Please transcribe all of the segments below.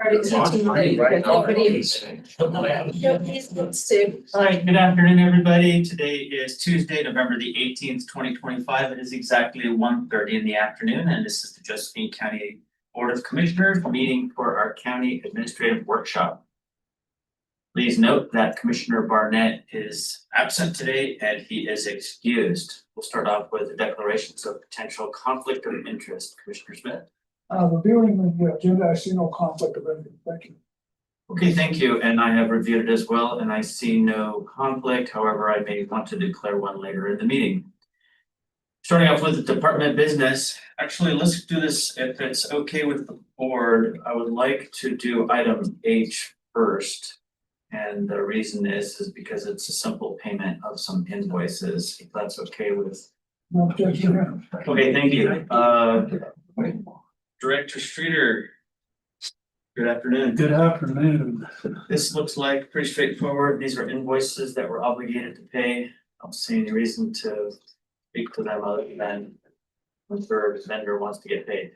All right, good afternoon, everybody. Today is Tuesday, November the 18th, 2025. It is exactly 1:30 in the afternoon, and this is the Josephine County Board of Commissioners meeting for our county administrative workshop. Please note that Commissioner Barnett is absent today and he is excused. We'll start off with the declarations of potential conflict of interest. Commissioner Smith. Reviewing the agenda, I see no conflict of interest. Thank you. Okay, thank you. And I have reviewed it as well, and I see no conflict. However, I may want to declare one later in the meeting. Starting off with the department business. Actually, let's do this if it's okay with the board. I would like to do item H first. And the reason is because it's a simple payment of some invoices, if that's okay with. No objection here. Okay, thank you. Director Streeter. Good afternoon. Good afternoon. This looks like pretty straightforward. These are invoices that we're obligated to pay. I don't see any reason to speak to them other than the vendor wants to get paid.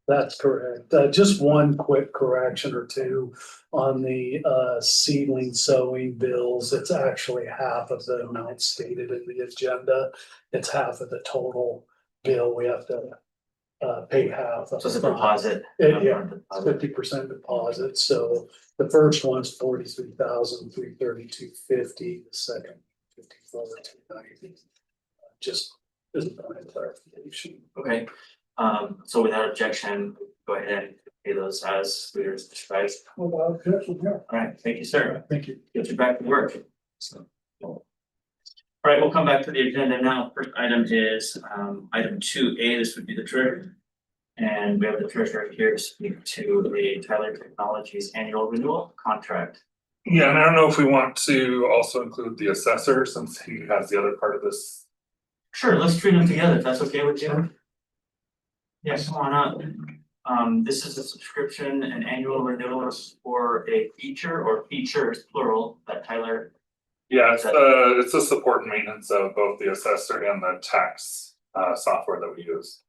That's correct. Just one quick correction or two on the seedling sowing bills. It's actually half of the amount stated in the agenda. It's half of the total bill. We have to pay half. So it's a deposit. Yeah, 50% deposit. So the first one's $43,332.50. The second $54,290. Just as a point of clarification. Okay, so without objection, go ahead and pay those as leaders described. Without objection here. All right, thank you, sir. Thank you. Get you back to work. All right, we'll come back to the agenda now. First item is item 2A. This would be the treasurer. And we have the treasurer here to speak to the Tyler Technologies annual renewal contract. Yeah, and I don't know if we want to also include the assessor since he has the other part of this. Sure, let's treat them together if that's okay with you. Yeah, come on up. This is a subscription and annual renewal for a feature or features plural that Tyler. Yeah, it's a support and maintenance of both the assessor and the tax software that we use.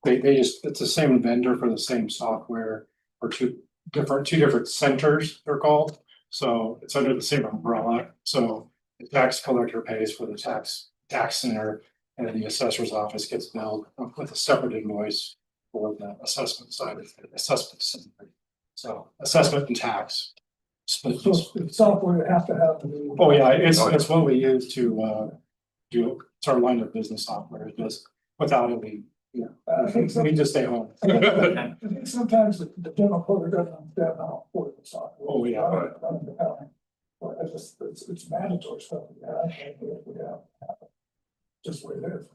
It's the same vendor for the same software or two different centers they're called. So it's under the same umbrella. So the tax collector pays for the tax center and the assessor's office gets billed with a separate invoice for the assessment side of the assessment center. So assessment and tax. So it's software you have to have to do. Oh, yeah, it's what we use to do, it's our line of business software. It does without it, we just stay home. I think sometimes the general public doesn't understand how important the software. Oh, yeah. But it's mandatory stuff. We have. Just the way it is.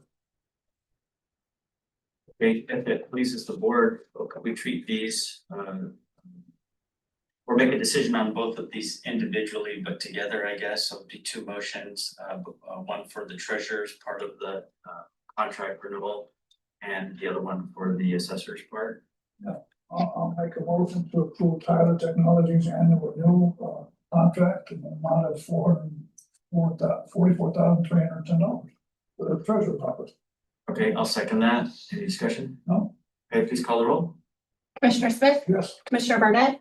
Okay, if it pleases the board, could we treat these or make a decision on both of these individually, but together, I guess. So it'd be two motions, one for the treasurer's part of the contract renewal and the other one for the assessor's part. Yeah, I'll make a motion to approve Tyler Technologies annual renewal contract in the amount of $44,310 for the treasurer's office. Okay, I'll second that. Any discussion? No. Okay, please call the roll. Commissioner Smith, Yes. Commissioner Barnett,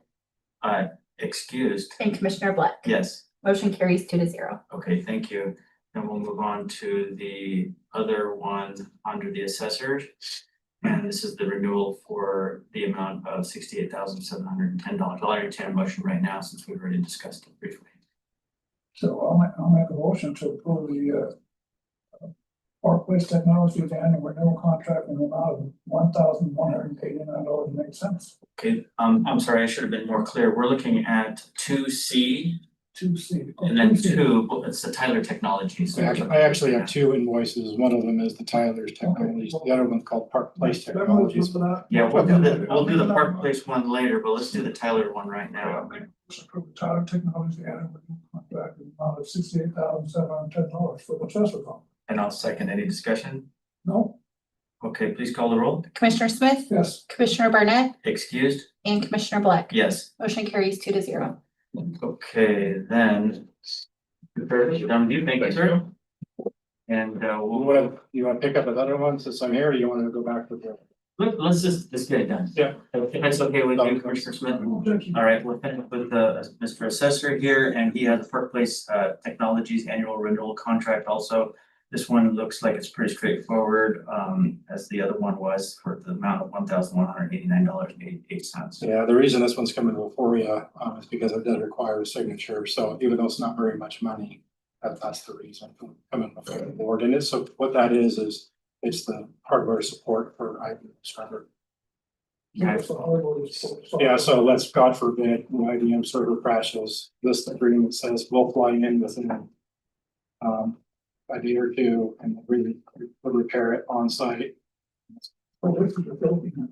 Excused. and Commissioner Black. Yes. Motion carries 2-0. Okay, thank you. Then we'll move on to the other one under the assessors. And this is the renewal for the amount of $68,710. I'll entertain a motion right now since we've already discussed it briefly. So I'll make a motion to approve the Park Place Technologies annual renewal contract in the amount of $1,189.08. Okay, I'm sorry, I should have been more clear. We're looking at 2C 2C. and then 2, well, it's the Tyler Technologies. I actually have two invoices. One of them is the Tyler's Technologies. The other one's called Park Place Technologies. Yeah, we'll do the Park Place one later, but let's do the Tyler one right now. Approve the Tyler Technologies annual renewal contract in the amount of $68,710 for the assessor fund. And I'll second. Any discussion? No. Okay, please call the roll. Commissioner Smith, Yes. Commissioner Barnett, Excused? and Commissioner Black. Yes. Motion carries 2-0. Okay, then. Done with you, thank you, sir. And You wanna pick up another one since I'm here, or you wanna go back with the? let's get it done. Yeah. If that's okay with you, Commissioner Smith? Thank you. All right, we'll finish with Mr. Assessor here, and he has a Park Place Technologies annual renewal contract also. This one looks like it's pretty straightforward, as the other one was for the amount of $1,189.88. Yeah, the reason this one's coming before you, is because it does require a signature, so even though it's not very much money, that's the reason for coming before the board, and it's, so what that is it's the hardware support for IBM server. Yes, the hardware is- Yeah, so let's, God forbid, the IBM server crashes, this agreement says we'll fly in within a day or two and really repair it on site. Oh, this is the building.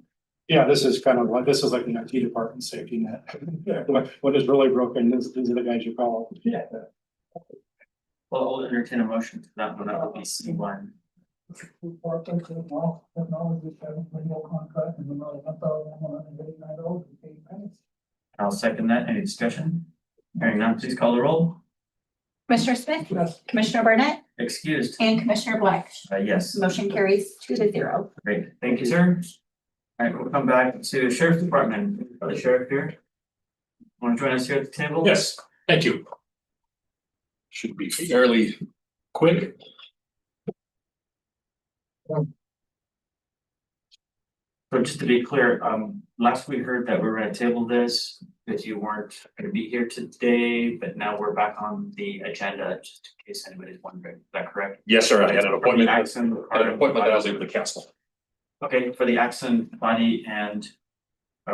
Yeah, this is kind of like, this is like the IT department safety net. What is really broken is these are the guys you call. Yeah. Well, I'll entertain a motion to that one, that would be C1. Park Place Technologies having renewal contract in the amount of $1,189.08. I'll second that. Any discussion? Hearing none, please call the roll. Commissioner Smith, Yes. Commissioner Burnett, Excused. and Commissioner Black. Yes, Motion carries 2-0. great. Thank you, sir. All right, we'll come back to Sheriff's Department. Are the sheriff here? Want to join us here at the table? Yes, thank you. Should be fairly quick. So just to be clear, last we heard that we were gonna table this, that you weren't gonna be here today, but now we're back on the agenda, just in case anybody's wondering. Is that correct? Yes, sir, I had an appointment, For the Axon, that I was able to cancel. Okay, for the Axon body and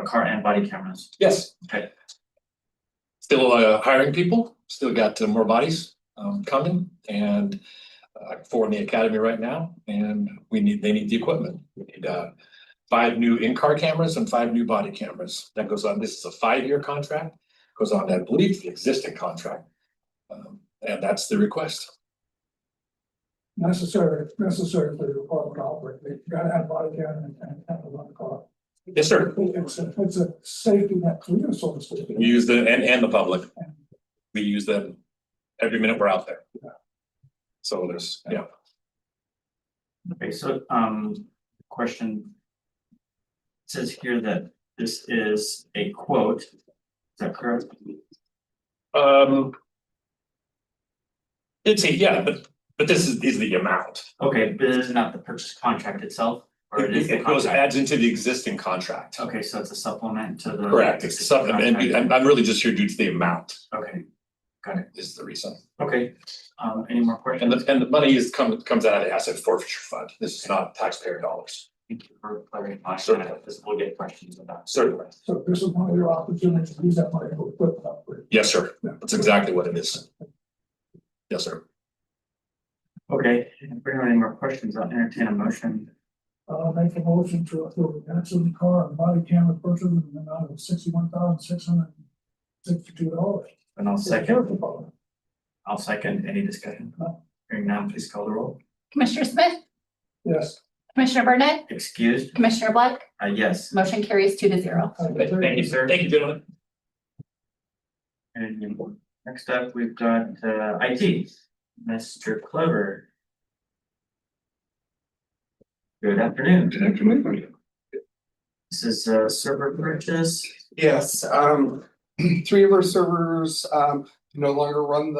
car and body cameras. Yes. Okay. Still hiring people, still got more bodies coming and four in the academy right now, and they need the equipment. We need 5 new in-car cameras and 5 new body cameras. That goes on, this is a 5-year contract, goes on, I believe, the existing contract. And that's the request. Necessary for the department to operate. They gotta have body camera and have to run the car. Yes, sir. It's a safety net for you, so to speak. We use and the public. We use them every minute we're out there. So there's, yeah. Okay, so question. It says here that this is a quote. Is that correct? It's yeah, but this is the amount. Okay, but this is not the purchase contract itself, or it is the It goes, contract? adds into the existing contract. Okay, so it's a supplement to the. Correct, it's something, and I'm really just here due to the amount Okay, got it. is the reason. Okay, any more And questions? the money comes out of the asset forfeiture fund. This is not taxpayer dollars. Thank you for clarifying Certainly. that, because we'll get questions about. Certainly. So this is one of your opportunities to use that money to equip it upgrade. Yes, sir. That's exactly what it is. Yes, sir. Okay, if we don't have any more questions, I'll entertain a motion. Make a motion to approve the accident car and body camera purchase in the amount of $61,662. And I'll second any discussion. Hearing none, please call the roll. Commissioner Smith, Yes. Commissioner Burnett, Excused? Commissioner Black. Yes. Motion carries 2-0. Thank you, sir. Thank you, gentlemen. And next up, we've got IT, Mr. Clover. Good afternoon. Good afternoon. This is server purchase. Yes, 3 of our servers no longer run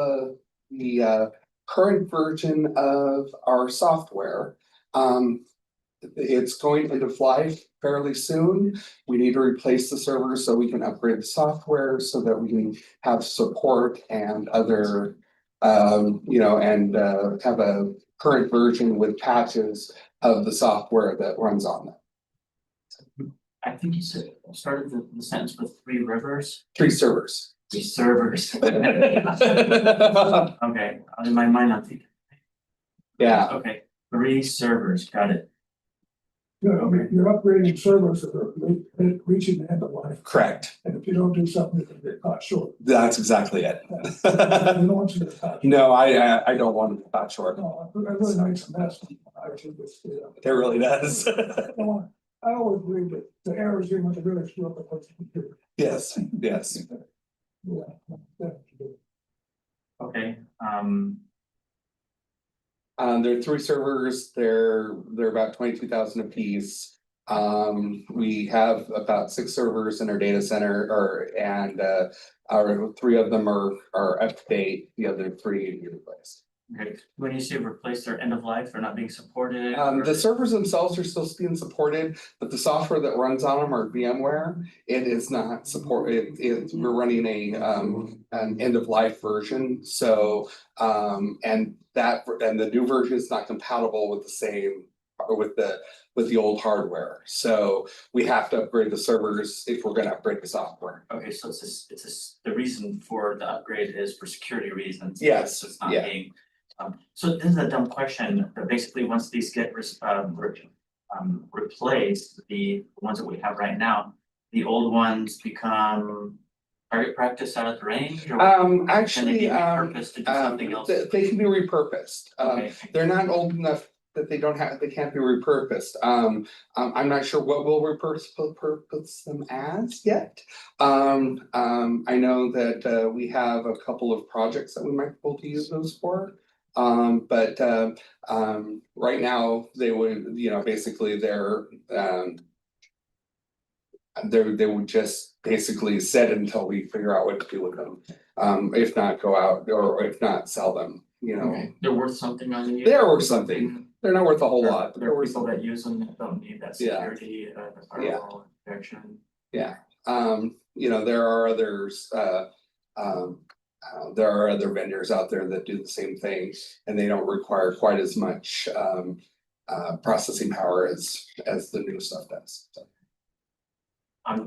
the current version of our software. It's going into life fairly soon. We need to replace the server so we can upgrade the software so that we can have support and other and have a current version with patches of the software that runs on them. I think you said, started the sentence with 3 rivers, 3 servers. 3 servers. Okay, in my mind, I'm thinking, Yeah, okay, 3 servers, got it. You're upgrading servers that are reaching the end of life. correct. And if you don't do something, you can get caught short. That's exactly it. You don't want you to get caught. No, I don't want to be caught short. No, it really makes a mess. I actually just, It really does. I always believe that the errors here with the really screw up the whole computer. Yes, yes. Yeah, definitely. Okay, There are 3 servers, they're about 22,000 apiece. We have about 6 servers in our data center our 3 of them are up to date, the other 3 need to be replaced. Okay, when you say replace, they're end of life, they're not being supported? The servers themselves are still being supported, but the software that runs on them are VMware. It is not we're running an end of life version, so and the new version is not compatible with the old hardware. So we have to upgrade the servers if we're gonna upgrade the software. Okay, so the reason for the upgrade is for security reasons. Yes, It's not yeah. being, so this is a dumb question, but basically, once these get replaced, the ones that we have right now, the old ones become target practice out of the range? Or can they Actually, be repurposed to do something else? they can be repurposed. Okay, They're not old enough that they can't be repurposed. I'm not sure what we'll repurpose them as yet. I know that we have a couple of projects that we might be able to use those for. But right now, they would, basically they would just basically sit until we figure out what to do with them. If not go out or if not sell them, okay, they're worth something on the. They're worth something. They're not worth a whole There- lot, but There they're are worth people something. that use them that don't need that Yeah. security, the firewall protection. There are others, there are other vendors out there that do the same thing, and they don't require quite as much processing power as the new stuff does. So,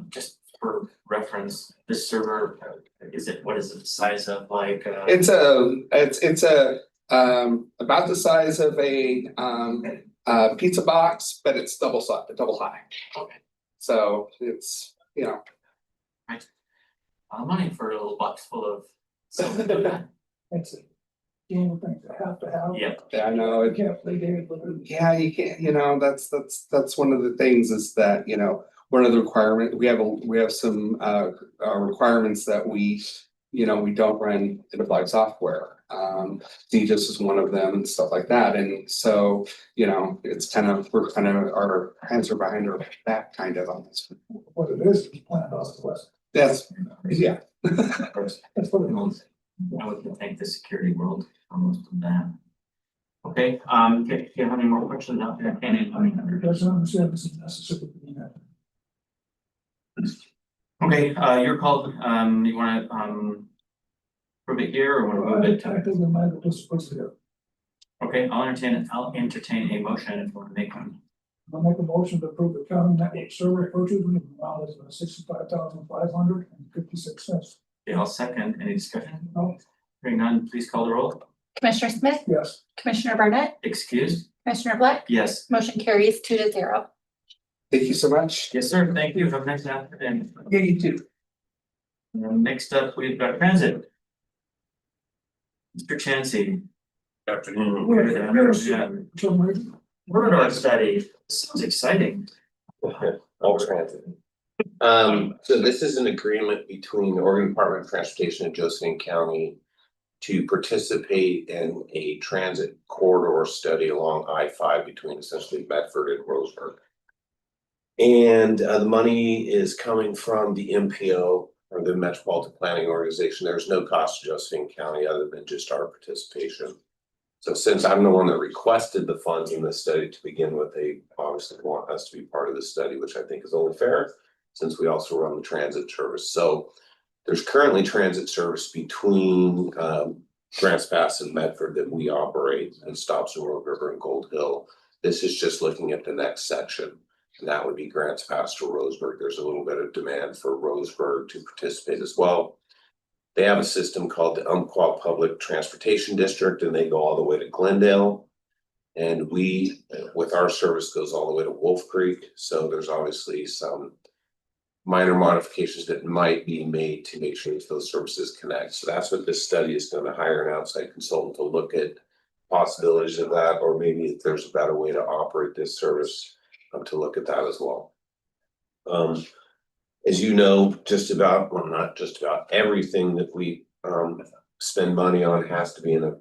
Just for reference, this server, what is it, the size of like? it's about the size of a pizza box, but it's double high. Okay. So it's, A lot of money for a little box full of. Silver. It's a game of things that have to have. Yep, yeah, I know. You can't play games with it. Yeah, you can't, that's one of the things is that, one of the requirement, we have some requirements that we don't run end-of-life software. DGIS is one of them and stuff like that, and so, it's our hands are behind our back kind of on this. What it is planned off the west. That's, yeah. of course. That's what it is. I would thank the security world for most of that. Okay, if you have any more questions, I'll entertain it. Doesn't understand this is necessary. Okay, your call, you wanna, prove it here or wanna move it I to? think we might have just supposed to do. Okay, I'll entertain a motion if you wanna make one. I'll make a motion to approve the county network server purchase in the amount of $65,556. Okay, I'll second, any discussion? No, Hearing none, please call the roll. Commissioner Smith, yes, Commissioner Barnett, Excused? Commissioner Black, Yes. motion carries 2-0. Thank you so much. Yes, sir, thank you, have a nice afternoon. Yeah, you too. Next up, we've got transit. Mr. Chansey. Afternoon. yes, some reason. Corridor study, this sounds exciting. All transit. So this is an agreement between the Oregon Department of Transportation and Josephine County to participate in a transit corridor study along I-5 between essentially Bedford and Roseburg. And the money is coming from the MPO or the Metropolitan Planning Organization. There's no cost to Josephine County other than just our participation. So since I'm the one that requested the funds in this study to begin with, they obviously want us to be part of the study, which I think is only fair, since we also run the transit service. So there's currently transit service between Grants Pass and Medford that we operate, and stops in Road River and Gold Hill. This is just looking at the next section, and that would be Grants Pass to Roseburg. There's a little bit of demand for Roseburg to participate as well. They have a system called the Umpqua Public Transportation District, and they go all the way to Glendale. And we, with our service, goes all the way to Wolf Creek. So there's obviously some minor modifications that might be made to make sure that those services connect. So that's what this study is going to hire an outside consultant to look at possibilities of that, or maybe if there's a better way to operate this service, to look at that as well. As you know, not just about everything that we spend money on has to be in a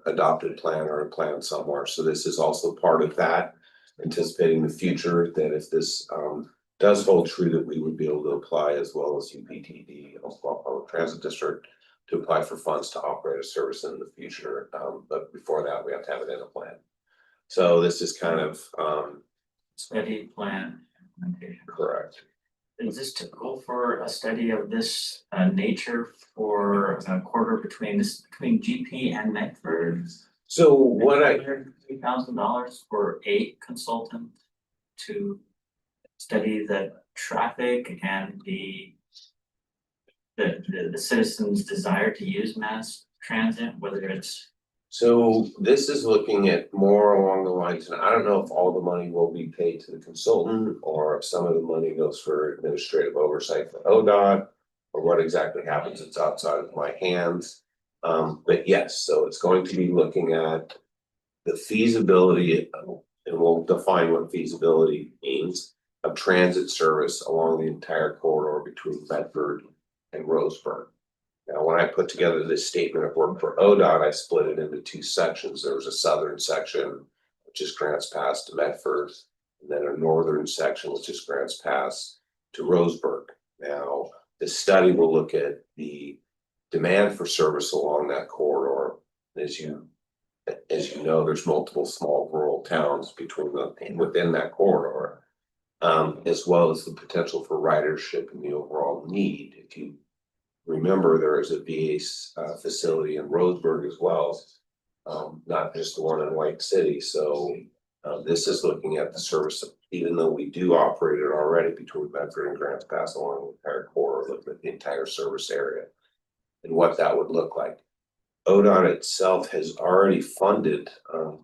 adopted plan or a plan somewhere. So this is also part of that. anticipating the future, that if this does hold true, that we would be able to apply as well as UPTD, Oklahoma Public Transit District, to apply for funds to operate a service in the future. But before that, we have to have it in a plan. So this is kind of Study plan implementation. correct. Is this typical for a study of this nature for a corridor between GP and Medford? So what I $3,000 for a consultant to study the traffic and the citizens' desire to use mass transit, whether it's. So this is looking at more along the lines, and I don't know if all the money will be paid to the consultant or if some of the money goes for administrative oversight for ODOT or what exactly happens. It's outside of my hands. But yes, so it's going to be looking at the feasibility, and we'll define what feasibility means, of transit service along the entire corridor between Bedford and Roseburg. Now, when I put together this statement of work for ODOT, I split it into two sections. There was a southern section, which is Grants Pass to Medford, and then a northern section, which is Grants Pass to Roseburg. Now, this study will look at the demand for service along that corridor. As you know, there's multiple small rural towns within that corridor, as well as the potential for ridership and the overall need. If you remember, there is a VA facility in Roseburg as well, not just the one in White City. So this is looking at the service, even though we do operate it already between Bedford and Grants Pass along the entire corridor, looking at the entire service area and what that would look like. ODOT itself has already funded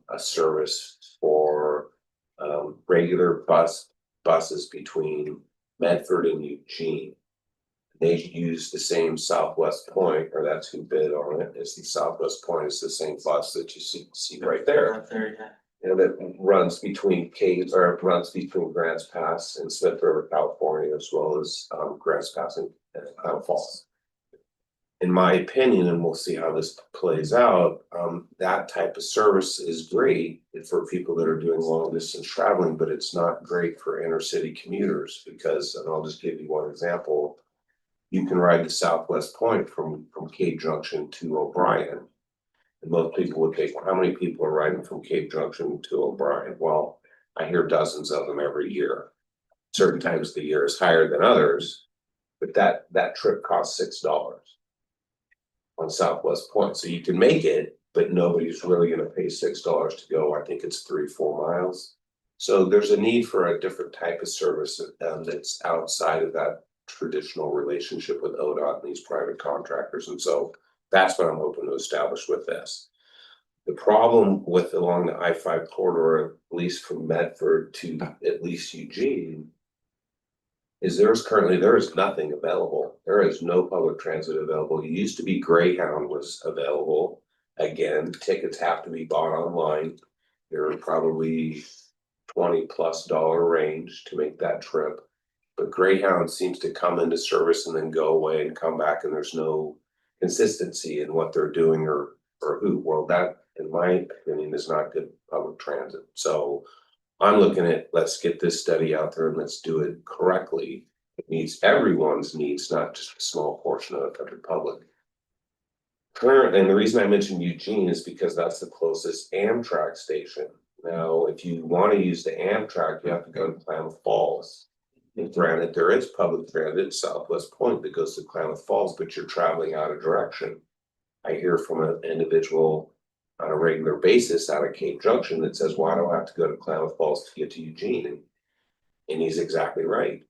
a service for regular buses between Medford and Eugene. They use the same Southwest Point, or that's who bid on it. It's the Southwest Point. It's the same bus that you see right there. Right there, yeah. You know, that runs between Grants Pass and Smith River, California, as well as Grants Pass and Cloud Falls. In my opinion, and we'll see how this plays out, that type of service is great for people that are doing long distance traveling, but it's not great for inner city commuters because, and I'll just give you one example. You can ride the Southwest Point from Cave Junction to O'Brien. And most people would think, well, how many people are riding from Cave Junction to O'Brien? Well, I hear dozens of them every year. Certain times of the year is higher than others, but that trip costs $6 on Southwest Point. So you can make it, but nobody's really gonna pay $6 to go. I think it's 3-4 miles. So there's a need for a different type of service that's outside of that traditional relationship with ODOT and these private contractors. And so that's what I'm hoping to establish with this. The problem with along the I-5 corridor, at least from Medford to at least Eugene, is there is nothing available. There is no public transit available. It used to be Greyhound was available. Again, tickets have to be bought online. They're probably $20+ range to make that trip. But Greyhound seems to come into service and then go away and come back, and there's no consistency in what they're doing or who. Well, that, in my opinion, is not good public transit. So I'm looking at, let's get this study out there and let's do it correctly. It meets everyone's needs, not just a small portion of the country public. And the reason I mentioned Eugene is because that's the closest Amtrak station. Now, if you want to use the Amtrak, you have to go to Klamath Falls. And granted, there is public transit Southwest Point that goes to Klamath Falls, but you're traveling out of direction. I hear from an individual on a regular basis out of Cave Junction that says, why do I have to go to Klamath Falls to get to Eugene? And he's exactly right.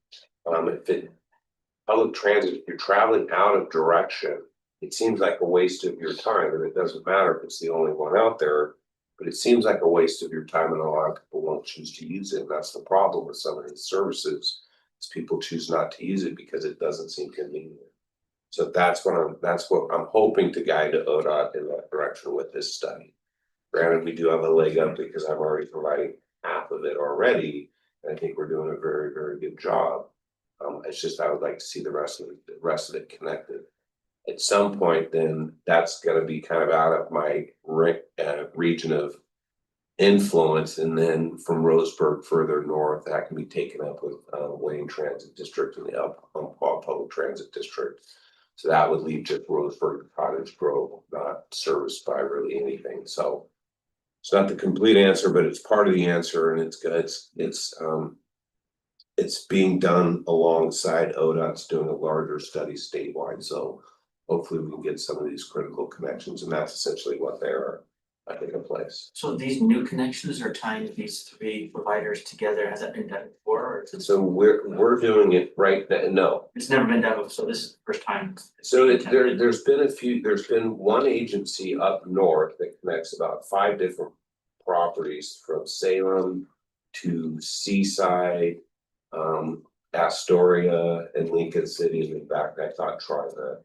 Public transit, if you're traveling out of direction, it seems like a waste of your time, and it doesn't matter if it's the only one out there, but it seems like a waste of your time, and a lot of people won't choose to use it. And that's the problem with some of these services, is people choose not to use it because it doesn't seem convenient. So that's what I'm hoping to guide ODOT in that direction with this study. Granted, we do have a leg up because I'm already providing half of it already, and I think we're doing a very, very good job. It's just I would like to see the rest of it connected. At some point, then that's going to be kind of out of my region of influence, and then from Roseburg further north, that can be taken up with Wayne Transit District and the Umpqua Public Transit District. So that would leave just Roseburg and Cottage Grove, not serviced by really anything, so. It's not the complete answer, but it's part of the answer, and it's good, it's being done alongside ODOT's doing a larger study statewide, so hopefully we can get some of these critical connections, and that's essentially what they are, I think, in place. So these new connections are tying these three providers together. Has that been done before, or is it? So we're doing it right now, no. It's never been done before, so this is the first time. So there's been one agency up north that connects about 5 different properties from Salem to Seaside, Astoria and Lincoln City, and in fact, I thought TriMet.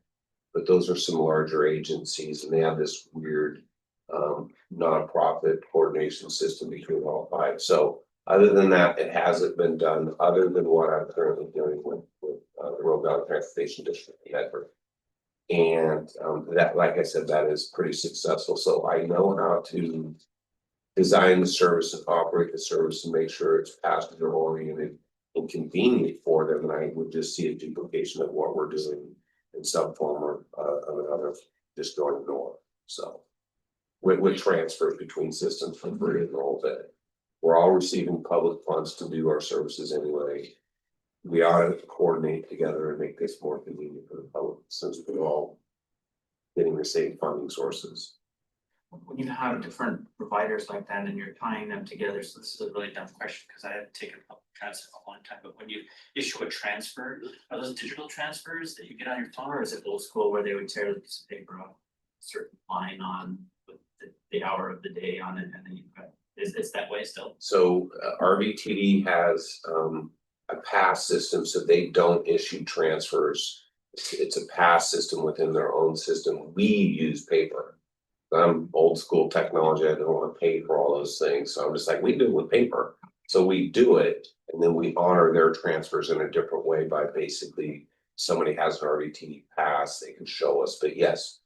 But those are some larger agencies, and they have this weird nonprofit coordination system between all 5. So other than that, it hasn't been done, other than what I'm currently doing with the Road Valley Transportation District in Medford. And that, like I said, that is pretty successful. So I know how to design the service and operate the service and make sure it's passenger oriented and convenient for them. And I would just see a duplication of what we're doing in some form of another, just going north. So with transfers between systems for free and the whole bit. We're all receiving public funds to do our services anyway. We ought to coordinate together and make this more convenient for the public, since we're all getting the same funding sources. When you have different providers like that and you're tying them together, so this is a really dumb question, because I had taken public transit a long time, but when you issue a transfer, are those digital transfers that you get on your phone, or is it old school where they would tear the piece of paper off, a certain line on with the hour of the day on it, and then you got, it's that way still? So RVTD has a pass system, so they don't issue transfers. It's a pass system within their own system. We use paper. I'm old school technology. I don't want to pay for all those things. So I'm just like, we do it with paper. So we do it, and then we honor their transfers in a different way by basically somebody has an RVTD pass, they can show us. But yes,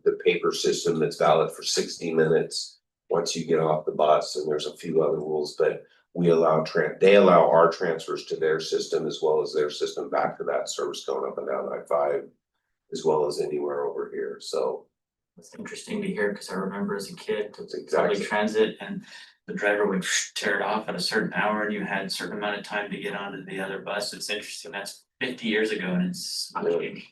the paper system that's valid for 60 minutes once you get off the bus, and there's a few other rules, but we allow they allow our transfers to their system as well as their system back to that service going up and down I-5, as well as anywhere over here. So It's interesting to hear, because I remember as a kid, that's public exactly. transit, and the driver would tear it off at a certain hour and you had a certain amount of time to get onto the other bus. It's interesting, that's 50 years ago, and it's not changed.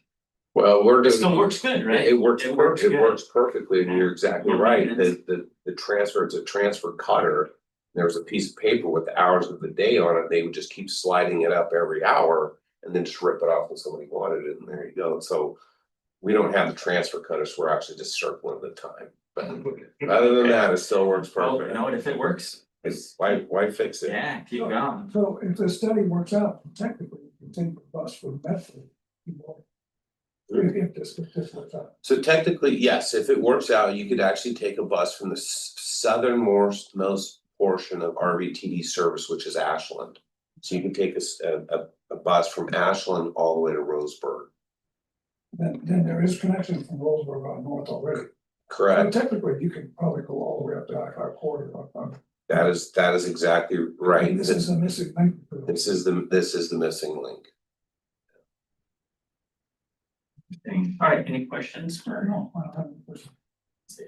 Well, we're It doing. still works good, right? It works, It works it good. works perfectly, and you're exactly No right, maintenance. the transfer, it's a transfer cutter. There was a piece of paper with the hours of the day on it, they would just keep sliding it up every hour and then just rip it off when somebody wanted it, and there you go, so. We don't have the transfer cutters, we're actually just circling the time, but other than that, it still works Well, perfect. you know what, if it works, It's, why fix it? yeah, keep going. So if the study works out, technically, you can take the bus from Medford. If this works out. So technically, yes, if it works out, you could actually take a bus from the southernmost portion of RVTD service, which is Ashland. So you can take a bus from Ashland all the way to Roseburg. Then there is connection from Roseburg on north already. But Correct. technically, you can probably go all the way up to I-5 corridor. That is exactly right. This is a missing link. This is the missing link. All right, any questions for? No, I don't have any questions.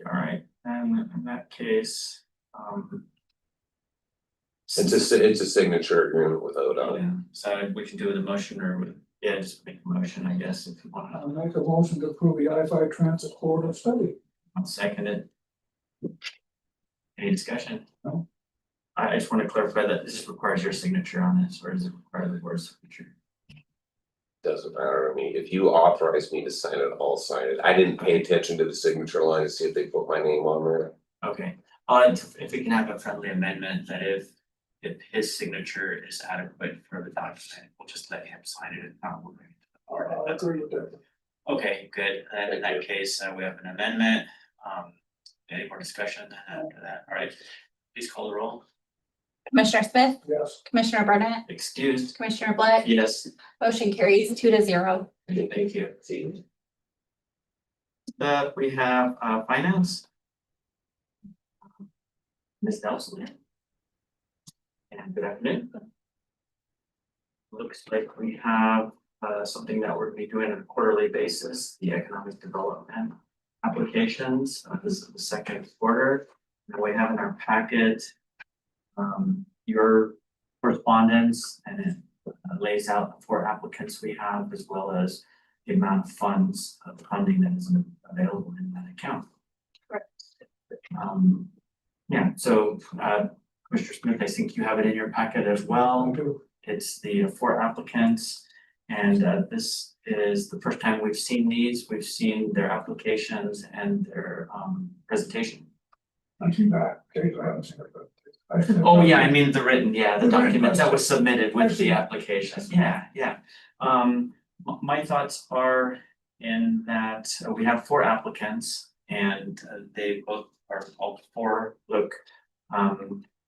All right, and in that case, It's a signature agreement with ODOT. yeah, so we can do with a motion or with, yeah, just make a motion, I guess, if you want I'll make a motion to approve the I-5 transit corridor study. to second it. Any discussion? No. I just want to clarify that this requires your signature on this, or does it require the board's signature? Doesn't matter to me. If you authorize me to sign it, I'll sign it. I didn't pay attention to the signature line to see if they put my name on there. Okay, if we can have a friendly amendment that if his signature is adequate for the document, we'll just let him sign it. If not, we'll bring it to the board. I agree with that. Okay, good. And in that case, we have an amendment. Any more discussion after that? All right, please call the roll. Commissioner Smith, Yes. Commissioner Burnett, Excused. Commissioner Black, Yes. motion carries 2-0. Thank you. We have finance. Ms. Nelson. And good afternoon. Looks like we have something that we're gonna be doing on a quarterly basis, the economic development applications. This is the second quarter. And we have in our packet your correspondence, and it lays out the 4 applicants we have, as well as the amount of funds of funding that is available in that account. Yeah, so Commissioner Smith, I think you have it in your packet as well. It's the 4 applicants, and this is the first time we've seen these. We've seen their applications and their presentation. I see that, okay, I haven't seen it, but. Oh, yeah, I mean the written, yeah, the The written document that was version. submitted I with see. the application, yeah. My thoughts are in that we have 4 applicants, and they both are, all 4 look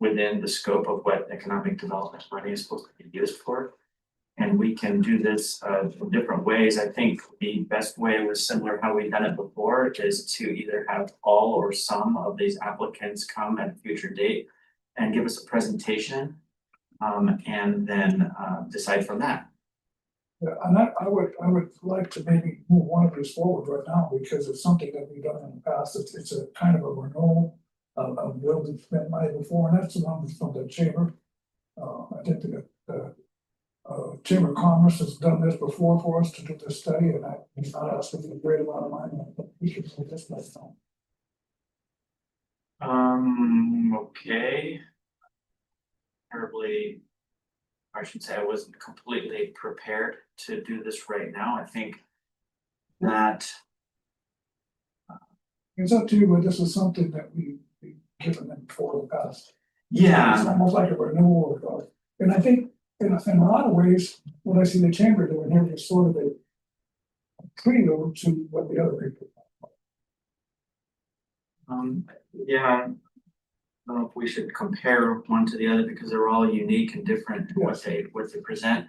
within the scope of what economic development money is supposed to be used for. And we can do this in different ways. I think the best way was similar how we've done it before, is to either have all or some of these applicants come at a future date and give us a presentation, and then decide from that. Yeah, and I would like to maybe move one of these forward right now, because it's something that we've done in the past. It's a kind of a renewal of where we've spent money before, and that's the one from the chamber. I think the Chamber of Commerce has done this before for us to do this study, and it's not asking a great amount of money. I think we should do this next time. Okay. Terribly, I should say I wasn't completely prepared to do this right now. I think that, It's up to you, but this is something that we've given them before in the past. It's yeah, almost like a renewal of, and I think in a lot of ways, what I see the chamber doing here is sort of a prelude to what the other people. yeah. I don't know if we should compare one to the other, because they're all unique and different in what they present.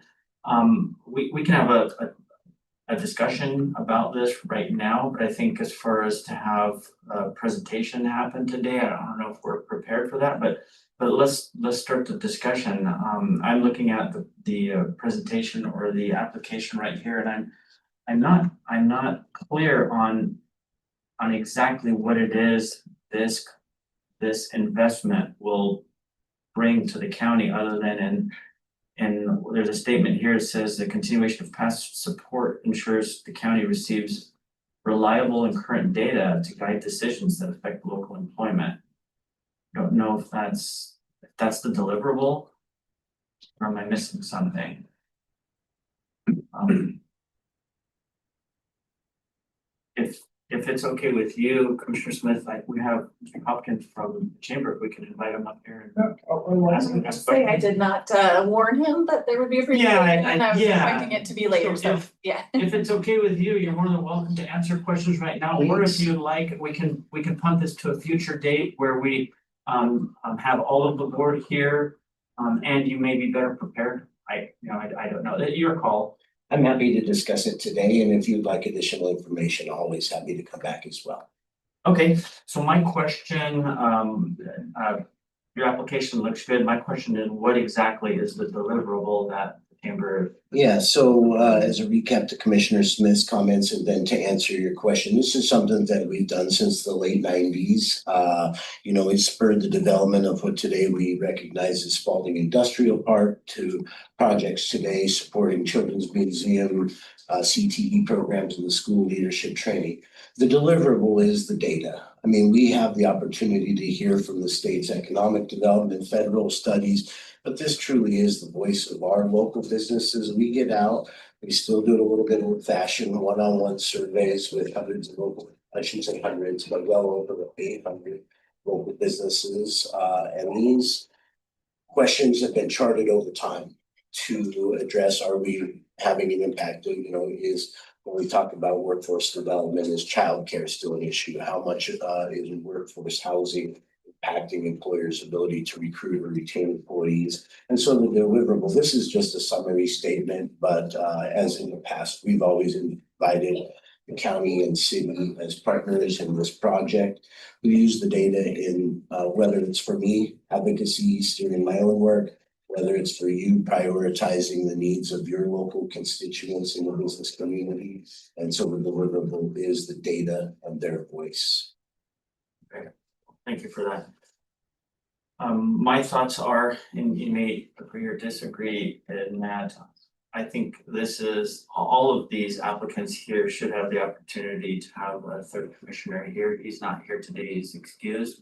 We can have a discussion about this right now, but I think as far as to have a presentation happen today, I don't know if we're prepared for that, but let's start the discussion. I'm looking at the presentation or the application right here, and I'm not clear on exactly what it is this investment will bring to the county, other than and there's a statement here that says the continuation of past support ensures the county receives reliable and current data to guide decisions that affect local employment. Don't know if that's the deliverable, or am I missing something? If it's okay with you, Commissioner Smith, we have Mr. Hopkins from the chamber, if we can invite him up here. And ask Say I questions. did not warn him that there would be a presentation, I was yeah. expecting it to be later, So so, yeah. If it's okay with you, you're more than welcome to answer questions right now, or if you'd like, we can punt this to a future date where we have all of the board here, and you may be better prepared. I don't know, your call. I'm happy to discuss it today, and if you'd like additional information, always happy to come back as well. Okay, so my question, your application looks good. My question is, what exactly is the deliverable that the chamber? Yeah, so as a recap to Commissioner Smith's comments and then to answer your question, this is something that we've done since the late 90s. It spurred the development of what today we recognize as Spalding Industrial Park, to projects today supporting Children's Museum, CTE programs, and the school leadership training. The deliverable is the data. I mean, we have the opportunity to hear from the state's economic development, federal studies, but this truly is the voice of our local businesses. We get out, we still do it a little bit old fashioned one-on-one surveys with hundreds of local, I shouldn't say hundreds, but well over 800 local businesses. And these questions have been charted over time to address, are we having an impact? Is when we talk about workforce development, is childcare still an issue? How much is workforce housing impacting employers' ability to recruit or retain employees? And so the deliverable, this is just a summary statement, but as in the past, we've always invited the county and city as partners in this project. We use the data in, whether it's for me, advocacy, steering my own work, whether it's for you prioritizing the needs of your local constituents in the business community. And so the deliverable is the data and their voice. Thank you for that. My thoughts are, and you may agree or disagree, in that I think this is, all of these applicants here should have the opportunity to have a third commissioner here. He's not here today, he's excused.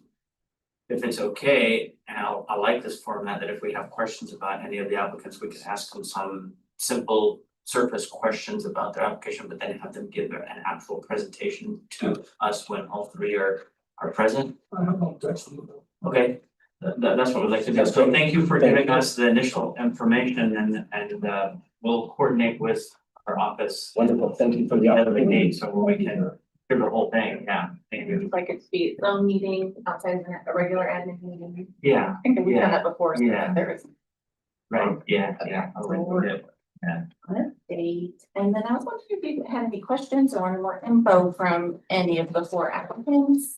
If it's okay, and I like this format, that if we have questions about any of the applicants, we could ask them some simple surface questions about their application, but then have them give an actual presentation to us when all three are present. I don't know, that's. Okay, that's what we'd like to do. So thank you for giving us the initial information, and we'll coordinate with our office. Wonderful, thank you for the Other opportunity. date, so we can do the whole thing, yeah, thank you. Like it could be its own meeting outside of a regular admin meeting. Yeah, I think we've done that before, so Yeah. there is right, yeah, I would do it. an update. And then I was wondering if you had any questions or wanted more info from any of the 4 applicants.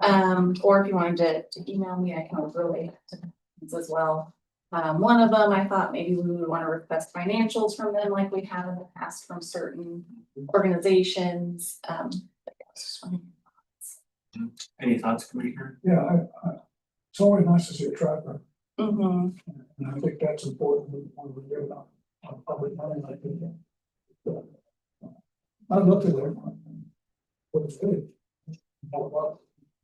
Or if you wanted to email me, I can relay that to them as well. One of them, I thought maybe we would want to request financials from them like we have in the past from certain organizations. Any thoughts, Commissioner? Yeah, it's always nice to see a tracker, Mm-hmm. and I think that's important when we get on public money like this. I looked at it. But it's good.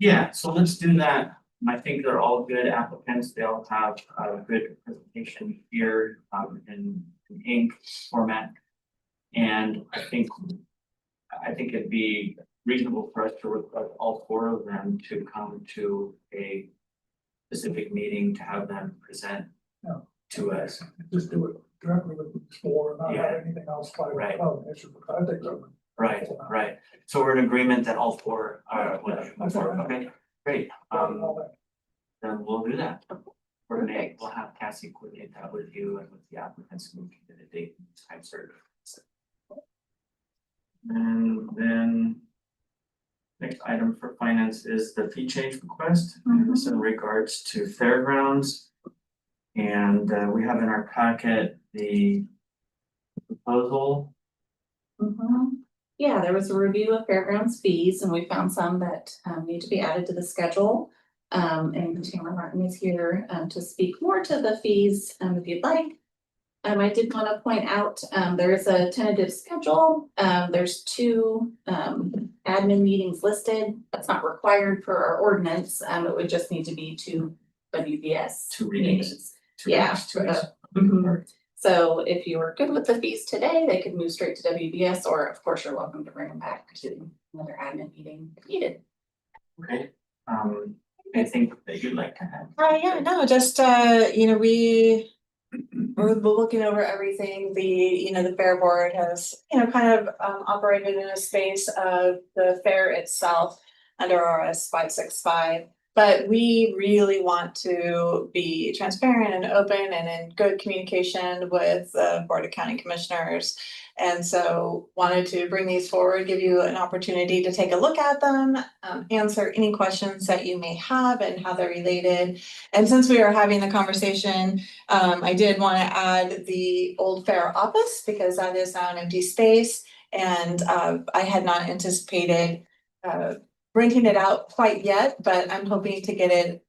Yeah, so let's do that. I think they're all good applicants. They all have a good presentation here in ink format. And I think it'd be reasonable for us to request all 4 of them to come to a specific meeting to have them present Yeah. to us. Just do it directly with the 4 and not Yeah. have anything else by Right. the issue, because I think that. Right. So we're in agreement that all 4 are, okay, great. Then we'll do that. Coordinate, we'll have Cassie coordinate that with you and with the applicants, and we can get a date and time certain. And then next item for finance is the fee change request, and this in regards to fairgrounds. And we have in our packet the proposal. Yeah, there was a review of fairgrounds fees and we found some that need to be added to the schedule. And Tamara Martin is here to speak more to the fees if you'd like. I did want to point out, there is a tentative schedule. There's 2 admin meetings listed. That's not required for our ordinance. It would just need to be 2 WBS 2 readings. Yeah. Two weeks. So if you were good with the fees today, they could move straight to WBS, or of course, you're welcome to bring them back to another admin meeting if needed. Okay, anything that you'd like to add? Yeah, no, just, we're looking over everything. The fair board has, kind of operated in a space of the fair itself under RS 565. But we really want to be transparent and open and in good communication with the Board of County Commissioners. And so wanted to bring these forward, give you an opportunity to take a look at them, answer any questions that you may have and how they're related. And since we are having the conversation, I did want to add the old fair office because that is now an empty space. And I had not anticipated renting it out quite yet, but I'm hoping to get it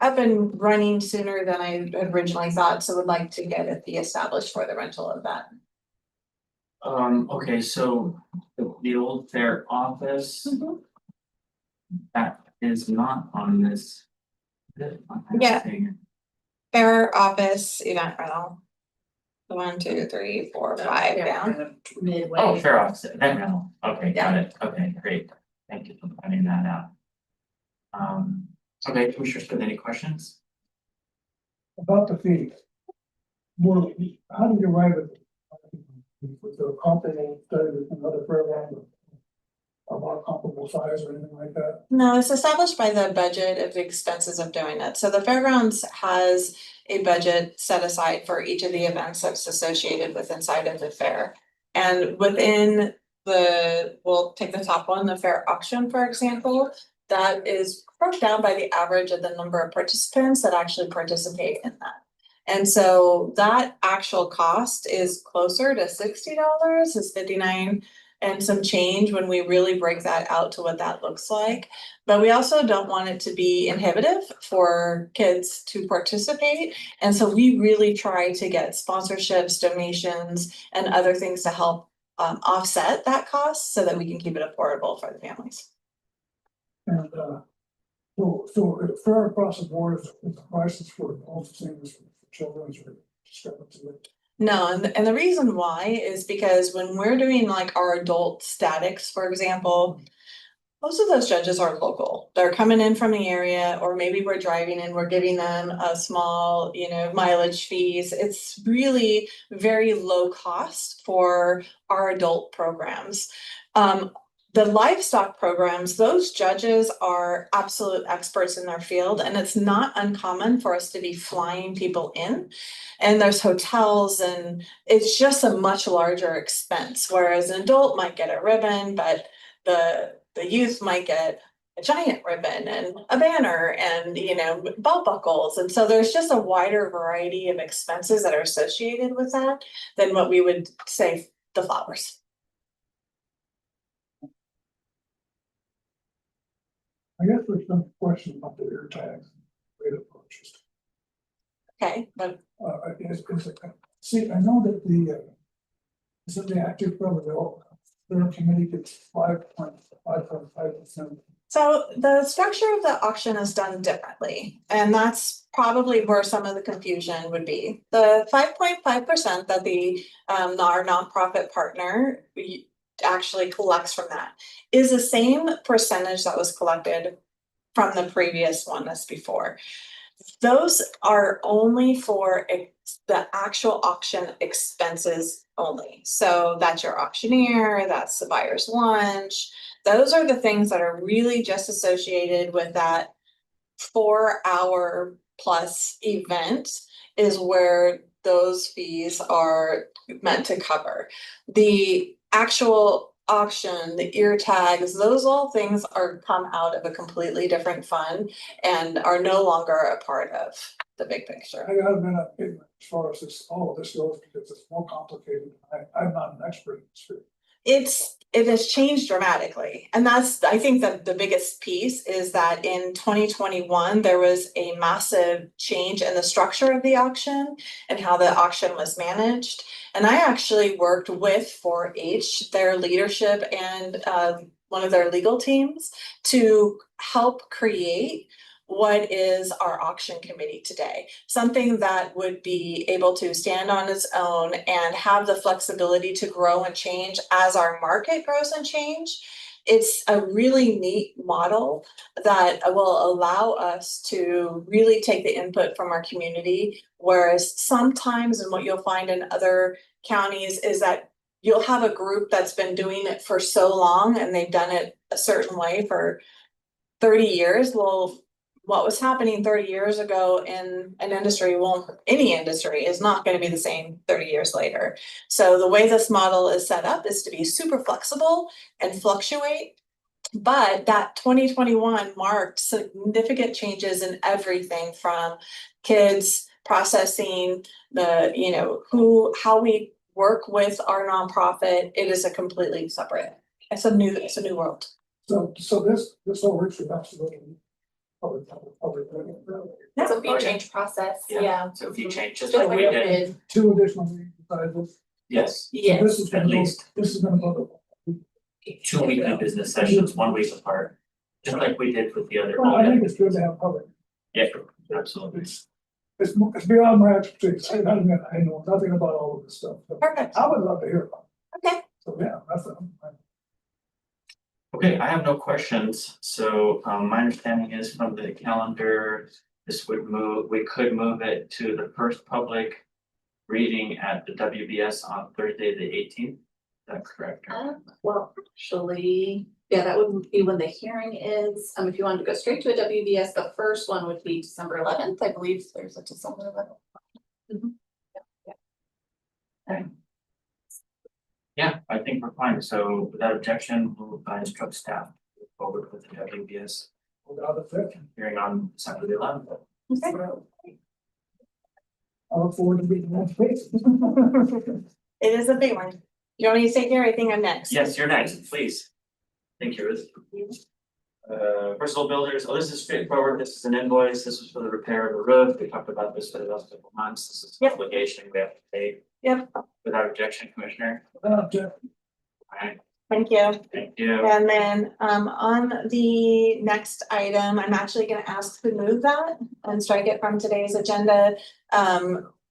up and running sooner than I originally thought, so would like to get it be established for the rental of that. Okay, so the old fair office. That is not on this. Yeah. Fair office event rental. 1, 2, 3, 4, 5 down. Midway. Oh, fair office, event rental. Okay, got Yeah. it. Okay, great. Thank you for pointing that out. Okay, Commissioner Smith, any questions? About the fee. Well, how did you arrive at it? Was there a comparable study with another fairground about comparable size or anything like that? No, it's established by the budget of the expenses of doing it. So the fairgrounds has a budget set aside for each of the events that's associated with inside of the fair. And within we'll take the top one, the fair auction, for example. That is broke down by the average of the number of participants that actually participate in that. And so that actual cost is closer to $60, is 59 and some change when we really break that out to what that looks like. But we also don't want it to be inhibitive for kids to participate. And so we really try to get sponsorships, donations, and other things to help offset that cost so that we can keep it affordable for the families. And, so it's fair across the board, is the prices for adults the same as for children, is there discrepancy? No, and the reason why is because when we're doing like our adult statics, for example, most of those judges are local. They're coming in from the area, or maybe we're driving in, we're giving them a small, mileage fees. It's really very low cost for our adult programs. The livestock programs, those judges are absolute experts in their field, and it's not uncommon for us to be flying people in. And there's hotels, and it's just a much larger expense, whereas an adult might get a ribbon, but the youth might get a giant ribbon and a banner and, belt buckles. And so there's just a wider variety of expenses that are associated with that than what we would say the flowers. I guess there's some question about the ear tags, rate of purchase. Okay, but See, I know that is it the active probably, their committee gets 5.5%. so the structure of the auction is done differently, and that's probably where some of the confusion would be. The 5.5% that our nonprofit partner actually collects from that is the same percentage that was collected from the previous one that's before. Those are only for the actual auction expenses only. So that's your auctioneer, that's the buyer's lunch. Those are the things that are really just associated with that 4-hour plus event is where those fees are meant to cover. The actual auction, the ear tags, those all things come out of a completely different fund and are no longer a part of the big picture. I gotta admit, as far as all of this goes, because it's more complicated. I'm not an expert in this field. It has changed dramatically. And that's, I think that the biggest piece is that in 2021, there was a massive change in the structure of the auction and how the auction was managed. And I actually worked with 4-H, their leadership and one of their legal teams to help create what is our auction committee today. Something that would be able to stand on its own and have the flexibility to grow and change as our market grows and change. It's a really neat model that will allow us to really take the input from our community. Whereas sometimes, and what you'll find in other counties is that you'll have a group that's been doing it for so long and they've done it a certain way for 30 years. Well, what was happening 30 years ago in an industry, any industry is not going to be the same 30 years later. So the way this model is set up is to be super flexible and fluctuate. But that 2021 marked significant changes in everything from kids processing, how we work with our nonprofit. It is a completely separate, it's a new world. So this all works for absolutely. That's a fee change process, yeah. So if you change, just Just like like we a did, bid. 2 additional meetings besides this. yes, So Yes. this is at gonna go, least. this is gonna go. 2 weekly business sessions, 1 week apart, just like we did with the other. Well, I think it's good to have public. Yeah, absolutely. It's beyond my expertise. I admit, I know nothing about all of this stuff. But Perfect. I would love to hear about it. Okay. So, yeah, that's. Okay, I have no questions, so my understanding is from the calendar, we could move it to the first public reading at the WBS on Thursday, the 18th. Is that correct? Well, actually, yeah, that would be when the hearing is. If you wanted to go straight to a WBS, the first one would be December 11th. I believe there's a December 11th. Yeah, I think we're fine. So without objection, we'll instruct staff to move forward with the WBS Without objection. hearing on December the 11th. Okay. I look forward to being more space. It is a big one. You want me to stay here? I think I'm next. Yes, you're next, please. Thank you, Ruth. Versatile Builders, oh, this is straightforward. This is an invoice. This was for the repair of the roof. We talked about this for the last couple months. This is an Yep. obligation we have to pay. Yep. Without objection, Commissioner. Without objection. Alright, Thank you. thank you. And then on the next item, I'm actually gonna ask to move that and strike it from today's agenda.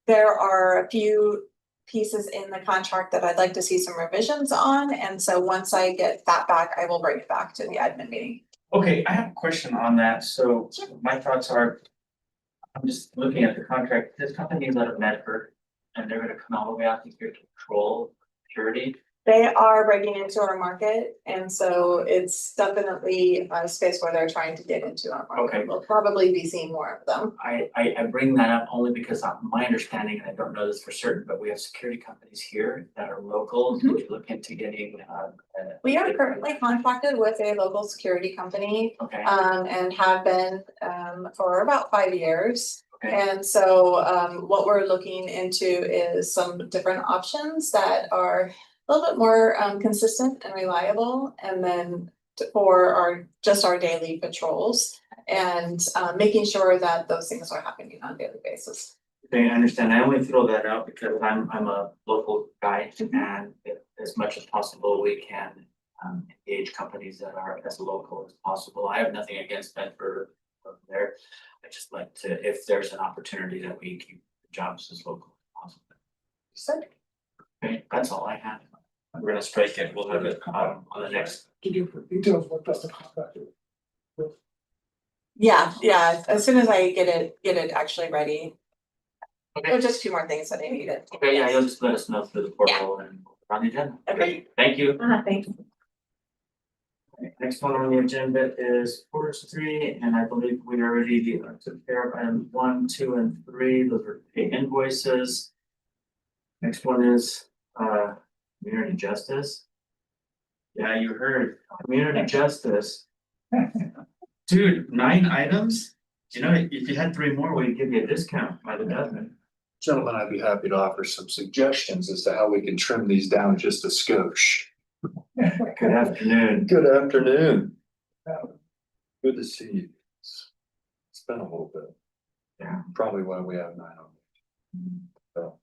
There are a few pieces in the contract that I'd like to see some revisions on, and so once I get that back, I will bring it back to the admin meeting. Okay, I have a question on that. So my thoughts are. I'm just looking at the contract. This company is out of Medford. And they're gonna come all the way out here to control purity. They are breaking into our market, and so it's definitely a space where they're trying to get into our market. Okay. We'll probably be seeing more of them. I bring that up only because my understanding, and I don't know this for certain, but we have security companies here that are local. Would you look into getting We are currently contracted with a local security company, Okay, and have been, for about 5 years. okay, And so, what we're looking into is some different options that are a little bit more, consistent and reliable. And then for our daily patrols and, making sure that those things are happening on a daily basis. okay, I understand. I only throw that out because I'm a local guy and as much as possible, we can. Engage companies that are as local as possible. I have nothing against Bedford over there. I just like to, if there's an opportunity that we keep the jobs as local as possible. So, Okay, that's all I have. We're gonna strike it. We'll have it on the next. Give you details what does the contract do. yeah, as soon as I get it actually ready. Okay. There are just 2 more things that I needed. Okay, yeah, you'll just let us know through the portal and we'll put it on the agenda. Okay. Thank you. Thanks. Okay, next one on the agenda is forestry, and I believe we already took care of items 1, 2, and 3. Those are pay invoices. Next one is community justice. Yeah, you heard, community justice. Dude, 9 items? You know, if you had 3 more, we'd give you a discount by the dozen. Gentlemen, I'd be happy to offer some suggestions as to how we can trim these down just a skosh. Good afternoon. Good afternoon. Good to see you. It's been a little bit. Yeah. Probably why we have 9 on. So,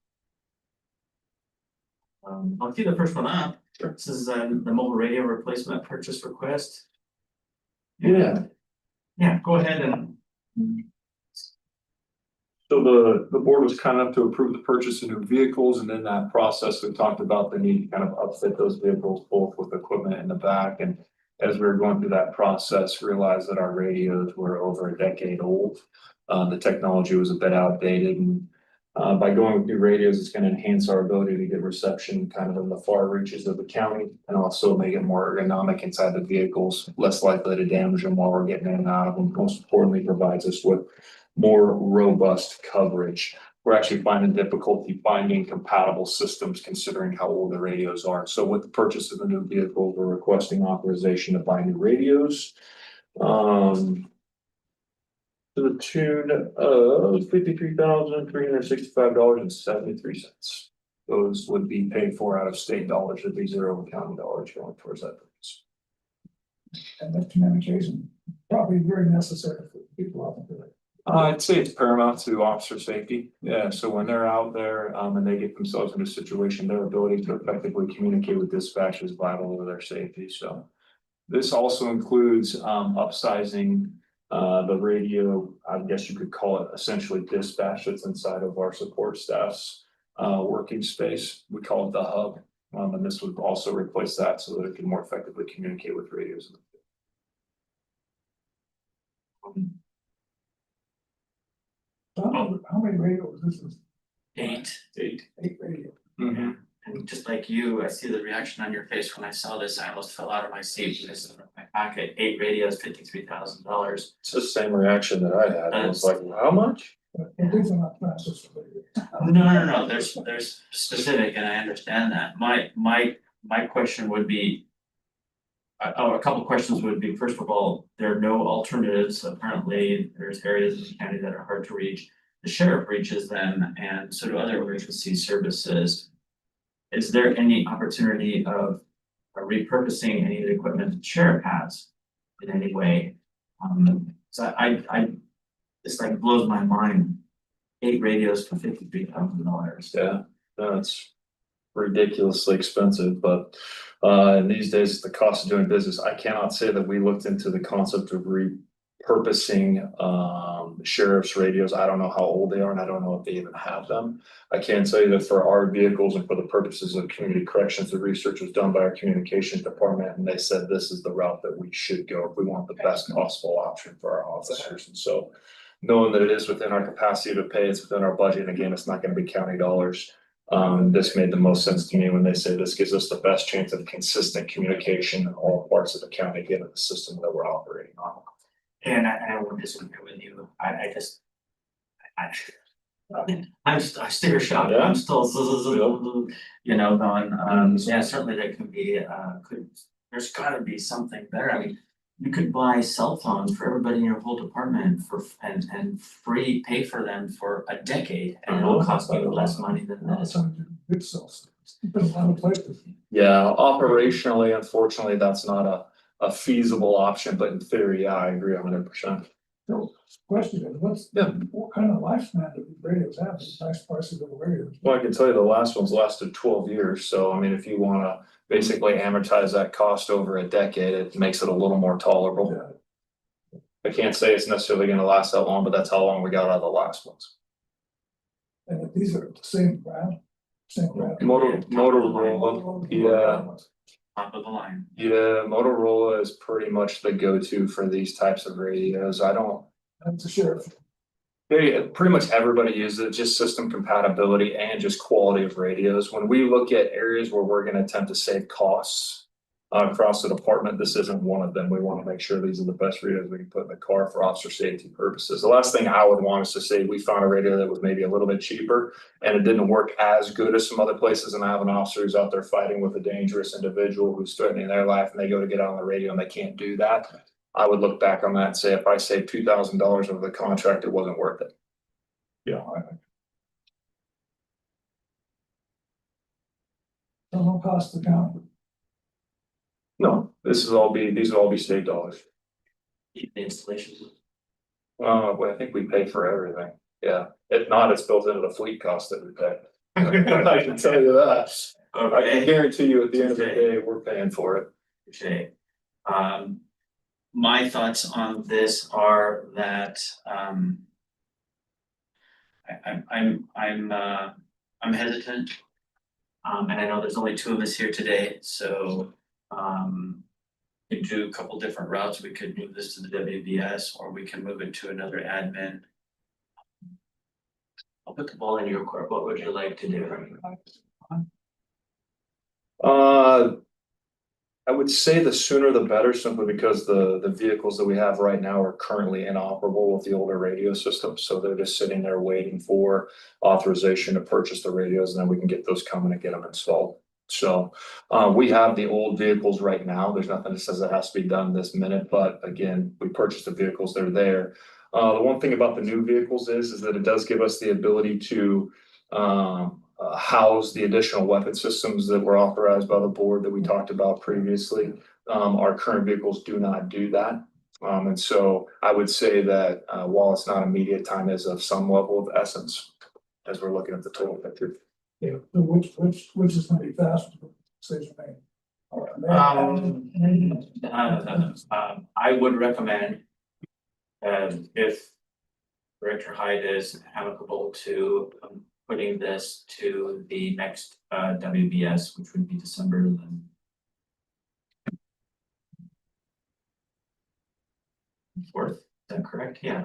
I'll keep the first one up. Sure. This is the mobile radio replacement purchase request. yeah, Yeah, go ahead and. so the board was kind enough to approve the purchase of new vehicles, and in that process, we talked about the need to kind of upfit those vehicles both with equipment in the back. And as we were going through that process, realized that our radios were over a decade old. The technology was a bit outdated, and by going with new radios, it's going to enhance our ability to get reception kind of in the far reaches of the county, and also make it more ergonomic inside the vehicles, less likely to damage them while we're getting in and out of them. Most importantly, provides us with more robust coverage. We're actually finding difficulty finding compatible systems considering how old the radios are. So with the purchase of the new vehicle, we're requesting authorization to buy new radios. To the tune of $53,365.73. Those would be paid for out of state dollars, would be zero county dollars going towards that purpose. And that communication probably very necessary for people out there. I'd say it's paramount to officer safety. Yeah, so when they're out there, and they get themselves in a situation, their ability to effectively communicate with dispatch is vital to their safety, so. This also includes, upsizing, the radio, I guess you could call it essentially dispatch that's inside of our support staff's, working space. We call it the hub. And this would also replace that so that it can more effectively communicate with radios. How many radios? This is 8. 8 radios. Yeah, and just like you, I see the reaction on your face when I saw this. I almost fell out of my seat. This is my pocket. 8 radios, $53,000. It's the same reaction that I had. I was like, how much? But these are not transistors. No, there's specific, and I understand that. My my question would be. A couple questions would be, first of all, there are no alternatives. Apparently, there's areas of the county that are hard to reach. The sheriff reaches them and so do other emergency services. Is there any opportunity of repurposing any of the equipment the sheriff has in any way? So this like blows my mind. 8 radios for $53,000. Yeah, that's ridiculously expensive, but and these days, the cost of doing business, I cannot say that we looked into the concept of repurposing sheriff's radios. I don't know how old they are and I don't know if they even have them. I can tell you that for our vehicles and for the purposes of community corrections, the research was done by our communications department and they said this is the route that we should go if we want the best possible option for our officers. And so knowing that it is within our capacity to pay, it's within our budget, and again, it's not gonna be county dollars. This made the most sense to me when they say this gives us the best chance of consistent communication in all parts of the county, given the system that we're operating on. And I won't disagree with you. I'm sticker shock. Yeah. I'm still, you know, going, yeah, certainly there can be, there's gotta be something there. I mean, you could buy cell phones for everybody in your whole department and free pay for them for a decade and it'll cost you less money than this. Good cells. Been a lot of places. Yeah, operationally, unfortunately, that's not a feasible option, but in theory, yeah, I agree 100%. So, question is, Yeah. what kind of lifespan do these radios have, the nice prices of the radios? Well, I can tell you the last one's lasted 12 years, so I mean, if you wanna basically amortize that cost over a decade, it makes it a little more tolerable. Yeah. I can't say it's necessarily gonna last that long, but that's how long we got out of the last ones. And if these are the same brand, Motorola, yeah. Top of the line. Yeah, Motorola is pretty much the go-to for these types of radios. I don't, that's the sheriff. pretty much everybody uses it, just system compatibility and just quality of radios. When we look at areas where we're gonna attempt to save costs across the department, this isn't one of them. We wanna make sure these are the best radios we can put in the car for officer safety purposes. The last thing I would want is to say we found a radio that was maybe a little bit cheaper and it didn't work as good as some other places, and I have an officer who's out there fighting with a dangerous individual who's threatening their life, and they go to get on the radio and they can't do that. I would look back on that and say, if I saved $2,000 over the contract, it wasn't worth it. Yeah. So no cost to count. No, these would all be state dollars. The installation. Well, I think we pay for everything. Yeah, if not, it's built into the fleet cost that we pay. I can tell you that. I can guarantee you at the end of the day, we're paying for it. Okay. My thoughts on this are that, I'm hesitant. And I know there's only 2 of us here today, so, we could do a couple different routes. We could move this to the WBS or we can move it to another admin. I'll put the ball in your court. What would you like to do? I would say the sooner the better, simply because the vehicles that we have right now are currently inoperable with the older radio system. So they're just sitting there waiting for authorization to purchase the radios, and then we can get those coming and get them installed. So we have the old vehicles right now. There's nothing that says it has to be done this minute, but again, we purchased the vehicles, they're there. The one thing about the new vehicles is that it does give us the ability to house the additional weapon systems that were authorized by the board that we talked about previously. Our current vehicles do not do that. And so I would say that while it's not immediate, time is of some level of essence as we're looking at the total picture. Yeah, so which is gonna be faster, decision made. I would recommend. If Director Hyde is amicable to putting this to the next WBS, which would be December 4th, is that correct? Yeah.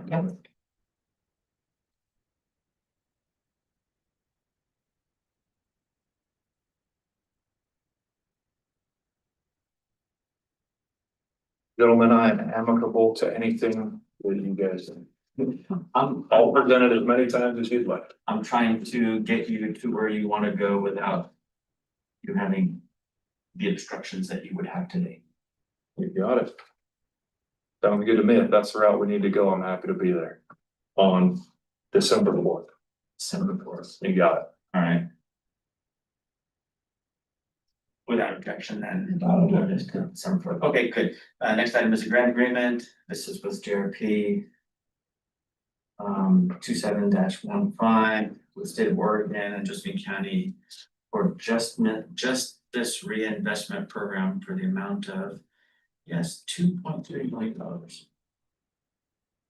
Gentlemen, I am amicable to anything that you guys. I'll present it as many times as you'd like. I'm trying to get you to where you want to go without you having the instructions that you would have today. You got it. Sounds good to me. If that's the route we need to go, I'm happy to be there on December 4th. December 4th. You got it. All right. Without objection, then. Without objection. December 4th. Okay, good. Next item is a grant agreement. This is with JRP. 27-15 with State of Oregon and Josephine County for Justice Reinvestment Program for the amount of, yes, $2.3 million.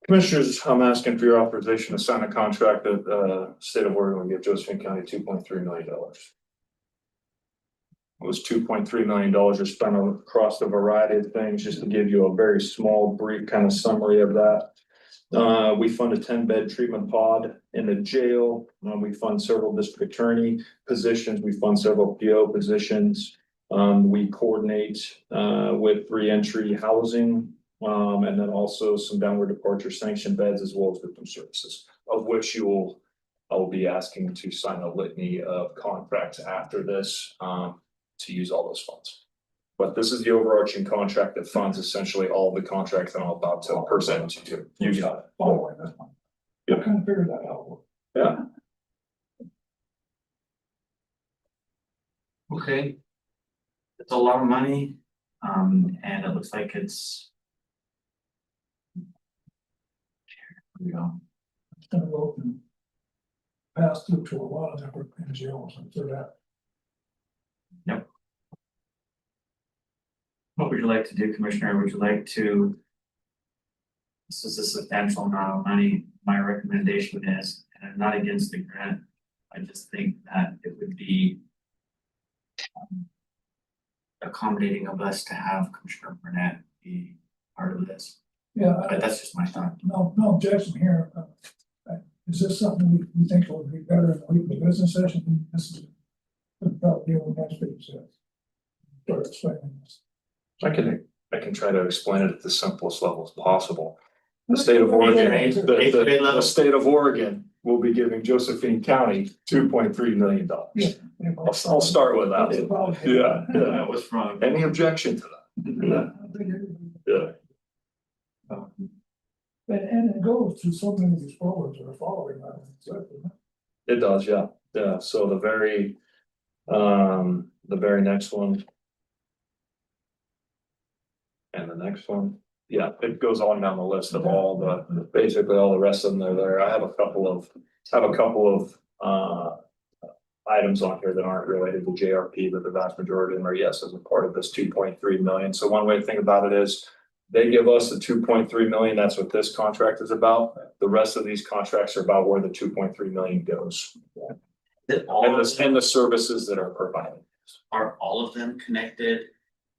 Commissioners, I'm asking for your authorization to sign a contract that State of Oregon will give Josephine County $2.3 million. It was $2.3 million are spent across a variety of things, just to give you a very small, brief kind of summary of that. We fund a 10-bed treatment pod in the jail. We fund several district attorney positions. We fund several PO positions. We coordinate with reentry housing, and then also some downward departure sanction beds as well as victim services, of which I will be asking to sign a litany of contracts after this to use all those funds. But this is the overarching contract that funds essentially all the contracts that I'm about to present to you. You got it. Following this one. I kind of figured that out. Yeah. Okay. It's a lot of money, and it looks like it's. Here we go. It's gonna go and pass through to a lot of different NGOs and through that. Yep. What would you like to do, Commissioner? Would you like to? This is a substantial amount of money. My recommendation is, and I'm not against the grant. I just think that it would be accommodating of us to have Commissioner Burnett be part of this. Yeah, But that's just my thought. no objection here. Is this something we think would be better in the weekly business session? This is about dealing with next week's. Start explaining this. I can try to explain it at the simplest level as possible. The state of Oregon, the state of Oregon will be giving Josephine County $2.3 million. I'll start with that. Yeah, That was from. Any objection to that? Yeah. And it goes to so many of these programs that are following that. It does, yeah, yeah, so the very next one. And the next one, yeah, it goes on down the list of all basically all the rest of them are there. I have a couple of items on here that aren't related to JRP, but the vast majority of them are yes, as a part of this 2.3 million. So one way to think about it is they give us the 2.3 million. That's what this contract is about. The rest of these contracts are about where the 2.3 million goes. And the services that are provided. Are all of them connected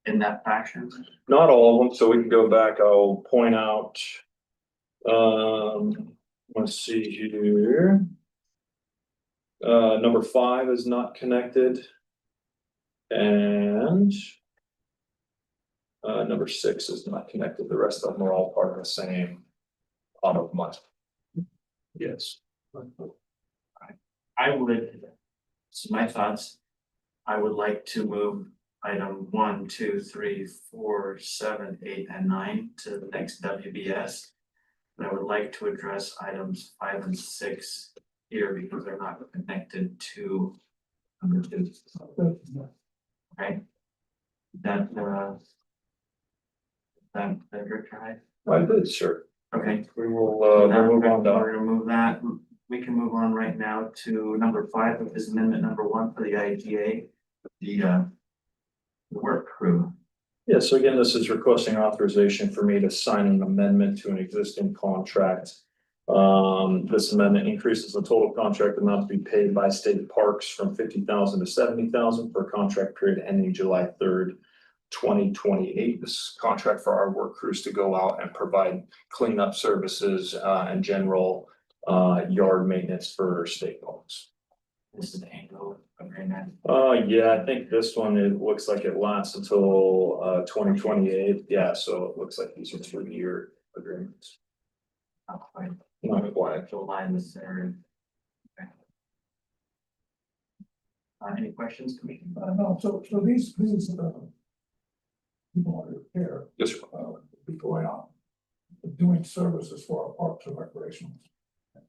in that fashion? Not all of them, so we can go back, I'll point out. Let's see here. Number 5 is not connected. And number 6 is not connected. The rest of them are all part of the same pot of money. Yes. I would, so my thoughts, I would like to move item 1, 2, 3, 4, 7, 8, and 9 to the next WBS. And I would like to address items 5 and 6 here because they're not connected to number 2. Okay. That your try? I did, sure. Okay. We will we'll move on down. We're gonna move that. We can move on right now to number 5, which is amendment number 1 for the IGA, the work crew. Yeah, so again, this is requesting authorization for me to sign an amendment to an existing contract. This amendment increases the total contract amount to be paid by state parks from $50,000 to $70,000 for a contract period ending July 3rd, 2028. This is a contract for our work crews to go out and provide cleanup services and general yard maintenance for state parks. This is the annual agreement. Yeah, I think this one, it looks like it lasts until 2028. Yeah, so it looks like these are 3-year agreements. Not quite. Not quite. July the 3rd. Okay. Any questions, Commissioner? No, so these, people under care, Yes, sir. be going on, doing services for our parks and recreation.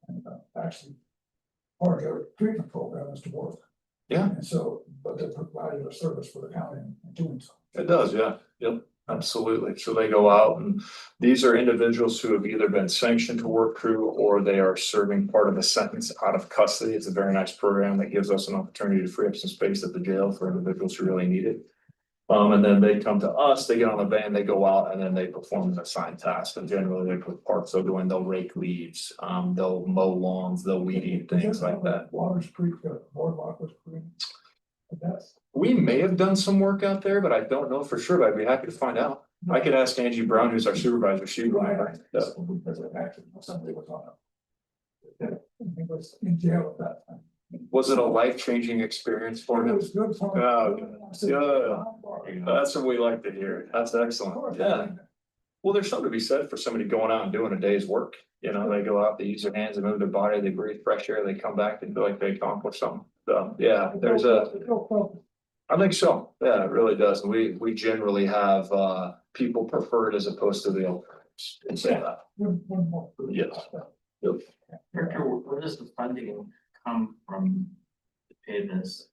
And, actually, part of their treatment program is to work. Yeah. And so, but they're providing a service for the county and doing so. It does, yeah, yep, absolutely. So they go out and these are individuals who have either been sanctioned to work through or they are serving part of a sentence out of custody. It's a very nice program that gives us an opportunity to free up some space at the jail for individuals who really need it. And then they come to us, they get on the van, they go out and then they perform an assigned task. And generally like with parks, they'll rake leaves, they'll mow lawns, they'll weed eat, things like that. Waters Creek, boardwalk was pretty. That's. We may have done some work out there, but I don't know for sure, but I'd be happy to find out. I could ask Angie Brown, who's our supervisor, she would. Right, because of actually, somebody was on it. He was in jail at that time. Was it a life-changing experience for It him? was good for him. Yeah. That's what we like to hear. That's excellent. Yeah. Well, there's something to be said for somebody going out and doing a day's work. You know, they go out, they use their hands, they move their body, they breathe fresh air, they come back and feel like they accomplished something. So, yeah, I think so. Yeah, it really does. And we generally have, people preferred as opposed to the alternatives. And say that. Yes. Director, where does the funding come from to pay this?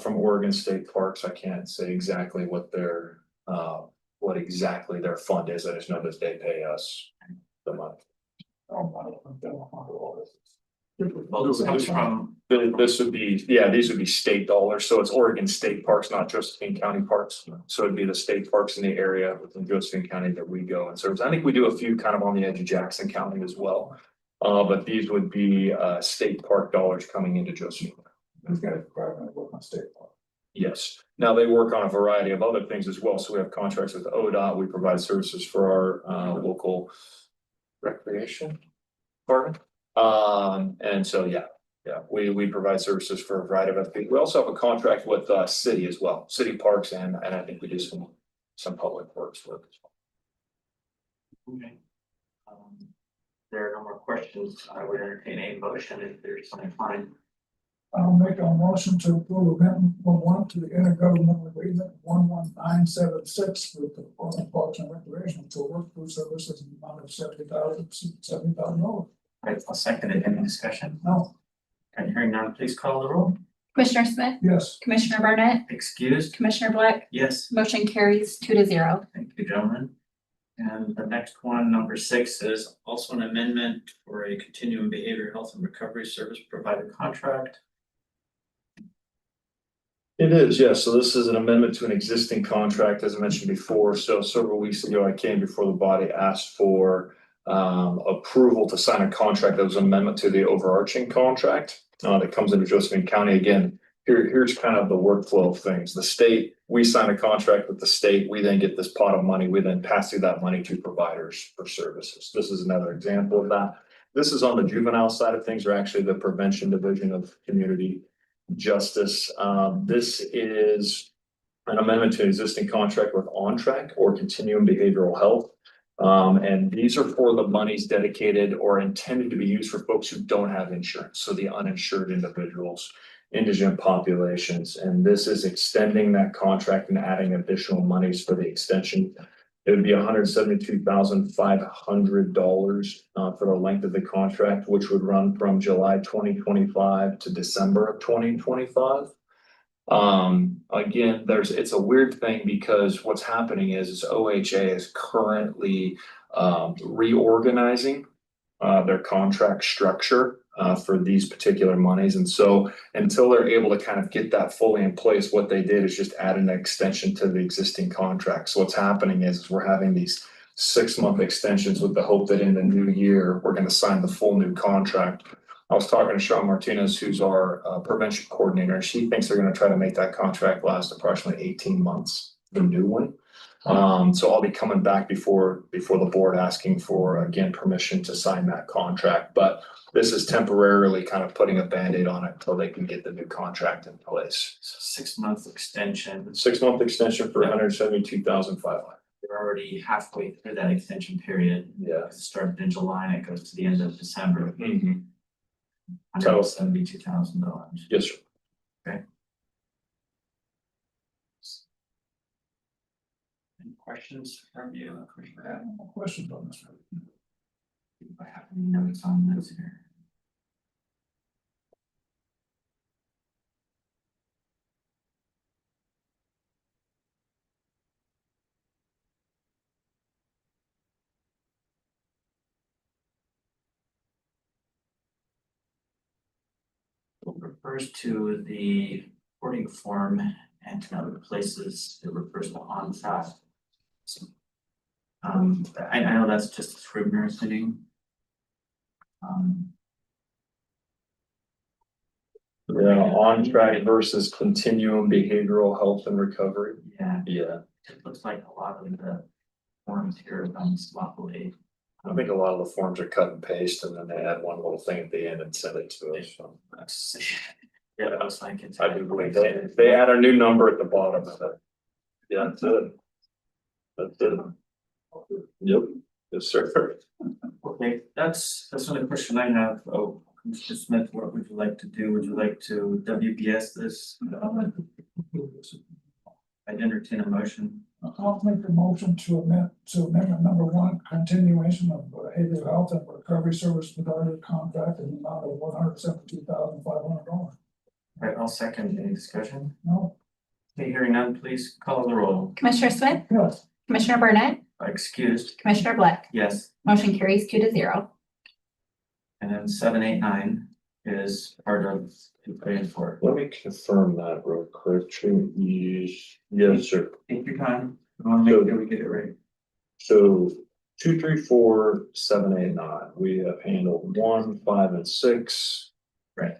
From Oregon State Parks, I can't say exactly what exactly their fund is. I just know that they pay us the money. Well, this comes from, This would be, yeah, these would be state dollars. So it's Oregon State Parks, not Josephine County Parks. So it'd be the state parks in the area within Josephine County that we go and service. I think we do a few kind of on the edge of Jackson County as well. But these would be state park dollars coming into Josephine. These guys probably work on state park. Yes. Now they work on a variety of other things as well. So we have contracts with ODOT. We provide services for our local recreation department. And so, yeah, we provide services for a variety of other people. We also have a contract with city as well, city parks, and I think we do some public works work as well. okay. There are no more questions. I would entertain a motion if there's something fine. I'll make a motion to approve amendment 1 to the intergovernmental agreement 11976 with the Oregon Parks and Recreation to work through services in the amount of $70,000. Right, I'll second it. Any discussion? No, And hearing none, please call the roll. Commissioner Smith, yes, Commissioner Barnett, Excused? Commissioner Black, Yes. motion carries 2-0. Thank you, gentlemen. And the next one, number 6, is also an amendment for a continuing behavioral health and recovery service provider contract. It is, yes. So this is an amendment to an existing contract, as I mentioned before. So several weeks ago, I came before the body, asked for approval to sign a contract that was an amendment to the overarching contract that comes into Josephine County. Again, here's kind of the workflow of things. The state, we sign a contract with the state, we then get this pot of money, we then pass through that money to providers for services. This is another example of that. This is on the juvenile side of things, or actually the prevention division of community justice. This is an amendment to an existing contract with OnTrack or Continuum Behavioral Health. And these are for the monies dedicated or intended to be used for folks who don't have insurance. So the uninsured individuals, indigent populations, and this is extending that contract and adding additional monies for the extension. It would be $172,500 for the length of the contract, which would run from July 2025 to December of 2025. Again, it's a weird thing because what's happening is OHA is currently reorganizing their contract structure for these particular monies. And so until they're able to kind of get that fully in place, what they did is just add an extension to the existing contract. So what's happening is we're having these 6-month extensions with the hope that in the new year, we're going to sign the full new contract. I was talking to Sean Martinez, who's our prevention coordinator. She thinks they're going to try to make that contract last approximately 18 months, the new one. So I'll be coming back before the board asking for, again, permission to sign that contract. But this is temporarily kind of putting a Band-Aid on it until they can get the new contract in place. So 6-month extension. 6-month extension for $172,500. We're already halfway through that extension period. Yeah. It started in July and it goes to the end of December. Mm-hmm. $172,000. Yes, sir. Any questions from you, Commissioner Adam? No questions on this. Do I have any notes on this here? It refers to the reporting form and in other places, it refers to on-track. So, I know that's just a Scrivener thing. Yeah, on track versus continuum behavioral health and recovery. Yeah, Yeah, it looks like a lot of the forms here are done sloppily. I think a lot of the forms are cut and paste and then they add one little thing at the end and send it to us, so. Yeah, I was like, it's. I do believe they add a new number at the bottom of it. Yeah, that's it. That's it. Yep, yes, sir. Okay, that's the only question I have. Oh, Mr. Smith, what would you like to do? Would you like to WBS this? I'd entertain a motion. I'll make a motion to amendment number one, continuation of behavioral health and recovery service provider contract in the amount of $172,500. All right, I'll second. Any discussion? No, Okay, hearing none, please call the roll. Commissioner Smith, yes, Commissioner Burnett, Excused, Commissioner Black. yes. Motion carries 2-0. And then 789 is part of the plan for. Let me confirm that real quick. Yes, sir. Take your time. We want to make sure we get it right. So 2, 3, 4, 7, 8, 9. We have handled 1, 5, and 6. Right.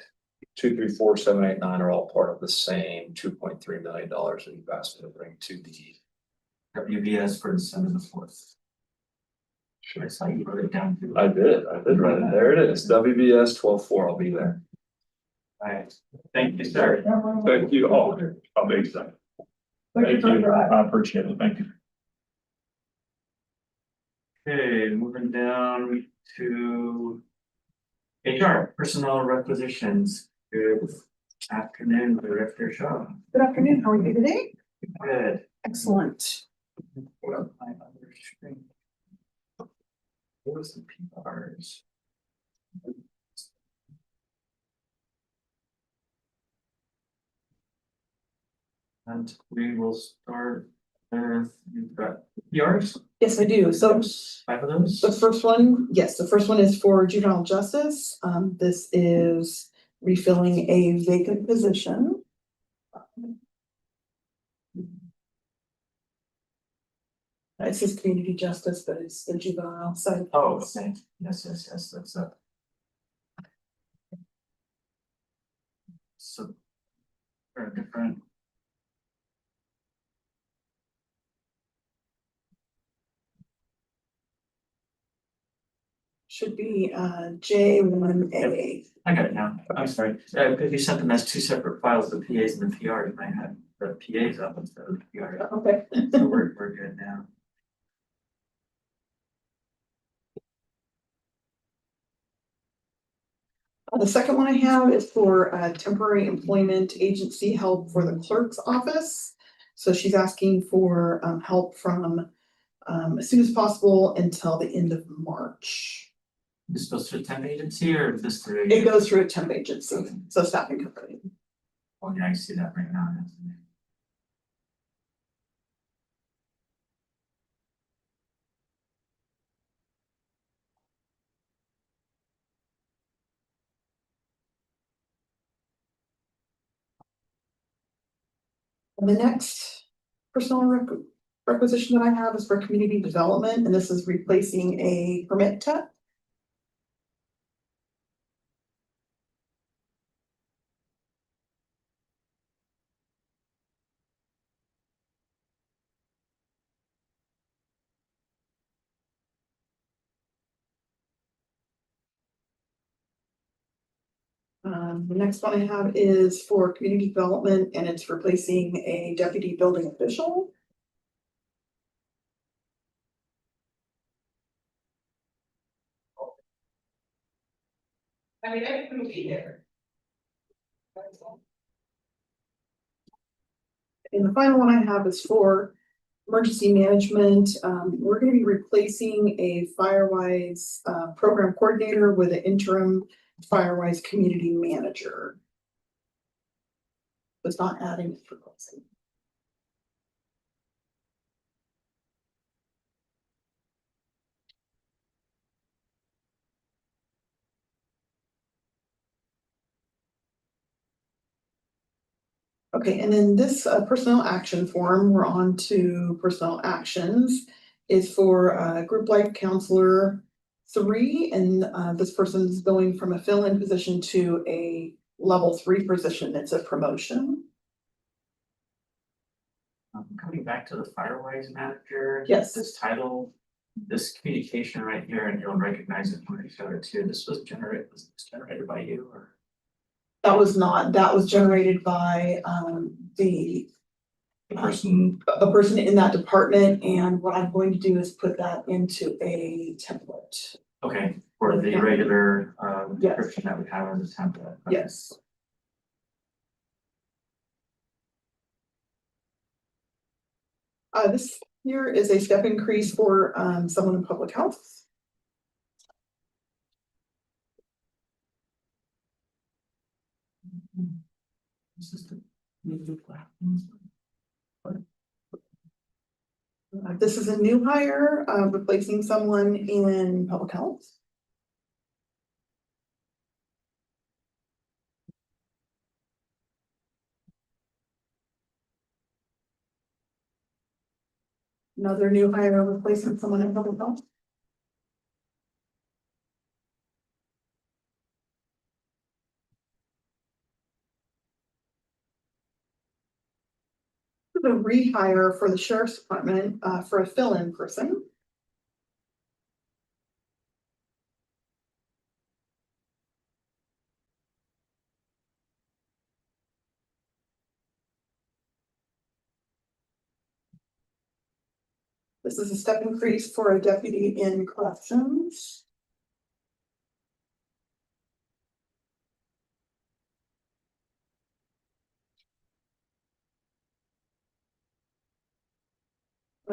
2, 3, 4, 7, 8, 9 are all part of the same $2.3 million that you've asked me to bring to the. WBS for December the 4th. I saw you wrote it down too. I did write it. There it is. WBS 12-4. I'll be there. All right, thank you, sir. Thank you all. I'll be there. Thank you. I appreciate it. Thank you. Okay, moving down to HR, personnel requisitions. Good afternoon, Director Shaw. Good afternoon, how are you today? Good. Excellent. What up, my other screen? What was the PRs? And we will start with, you've got PRs, Yes, I do. So 5 of those. the first one, yes, the first one is for juvenile justice. This is refilling a vacant position. It says community justice, but it's the juvenile side. Oh, okay, yes, that's up. So. Very different. Should be J1A. I got it now, I'm sorry, because you sent them as 2 separate files, the PAs and the PRs, and I had the PAs up instead of the PRs, Okay. so we're good now. The second one I have is for temporary employment agency help for the clerk's office. So she's asking for help from as soon as possible until the end of March. This goes through a temp agency or this through? It goes through a temp agency, so staffing company. Oh, yeah, I see that right now. And the next personal requisition that I have is for community development, and this is replacing a permit tech. The next one I have is for community development, and it's replacing a deputy building official. I mean, everything will be there. And the final one I have is for emergency management. We're gonna be replacing a Firewise program coordinator with an interim Firewise community manager. It's not adding, it's replacing. Okay, and then this personnel action form, we're on to personnel actions, is for group life counselor 3, and this person is going from a fill-in position to a level 3 position. It's a promotion. Coming back to the Firewise manager. Yes. This title, this communication right here, and you'll recognize it from each other too. This was generated by you or? That was not, that was generated by the Person, a person in that department, and what I'm going to do is put that into a template. okay, for the regular Yes. description that we have in the template. Okay. Yes. This here is a step increase for someone in public health. This is the. This is a new hire, replacing someone in public health. Another new hire replacing someone in public health. The rehire for the sheriff's department, for a fill-in person. This is a step increase for a deputy in corrections.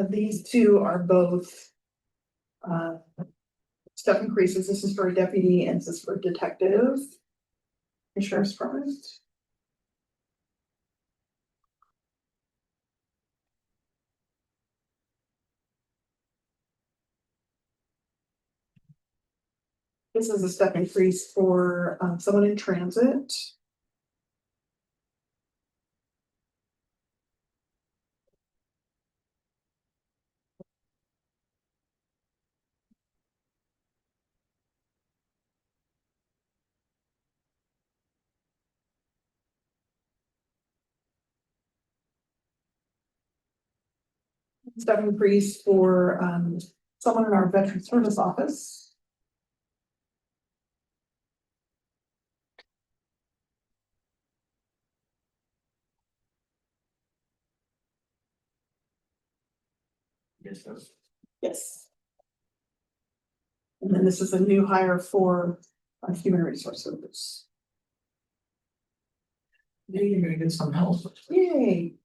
These two are both step increases. This is for a deputy and this is for detective. The sheriff's department. This is a step increase for someone in transit. Step increase for someone in our veteran service office. Yes, those. Yes. And then this is a new hire for human resource service. Yeah, you're gonna get some help. Yay.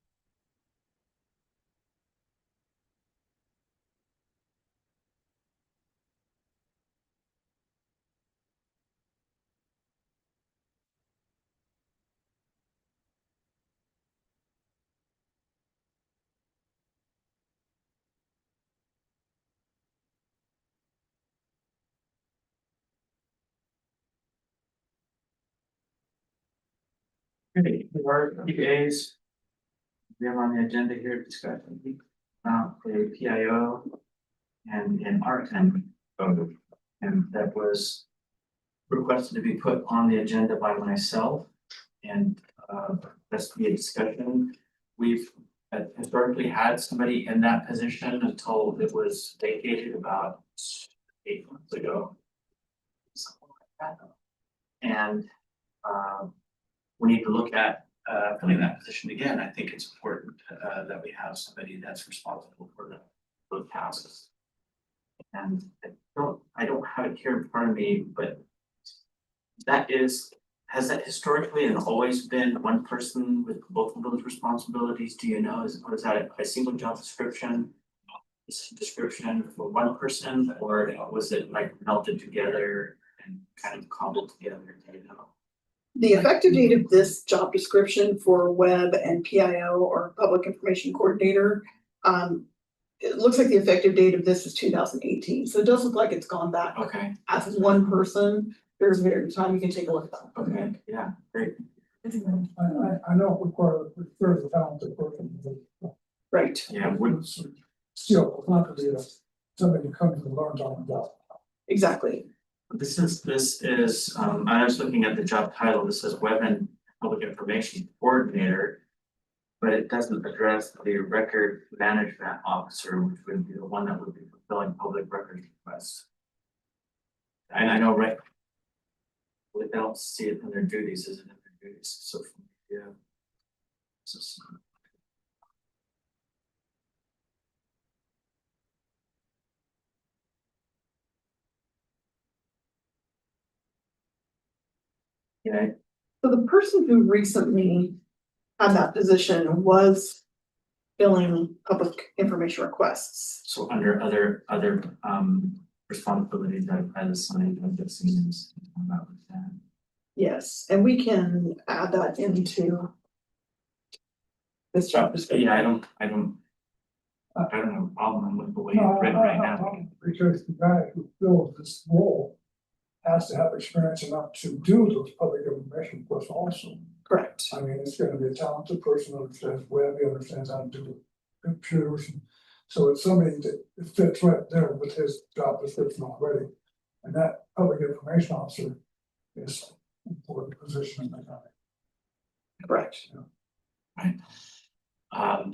Okay, our PAs. We have on the agenda here discussion about the PIO and an RN. And that was requested to be put on the agenda by myself. And that's to be a discussion. We've historically had somebody in that position until it was vacated about 8 months ago. Something like that. And we need to look at filling that position again. I think it's important that we have somebody that's responsible for those tasks. And I don't have it here in front of me, but that is has that historically and always been one person with both of those responsibilities? Do you know, or is that a single job description? Description for one person, or was it like melted together and kind of cobbled together, do you know? The effective date of this job description for web and PIO or public information coordinator. It looks like the effective date of this is 2018, so it does look like it's gone back Okay, as one person. There's a period of time you can take a look at that. okay, yeah, great. I know it requires a talented person, but Right. Yeah, would, still, it's not gonna be somebody who comes and learns on the job. Exactly. this is, I was looking at the job title, this says Web and Public Information Coordinator. But it doesn't address the record management officer, which would be the one that would be fulfilling public records requests. And I know, right? We don't see it in their duties, isn't it, their duties, so, yeah. So, yeah, So the person who recently had that position was filling public information requests. so under other responsibilities that I've assigned, I've just seen this about that. Yes, and we can add that into this job description. Yeah, I don't have a problem with the way No, it's written right now. because the guy who fills this role has to have experience enough to do those public information requests also. Correct. I mean, it's gonna be a talented person who understands web, he understands how to do computers. So it's somebody that fits right there with his job description already. And that public information officer is an important position in the county. Correct.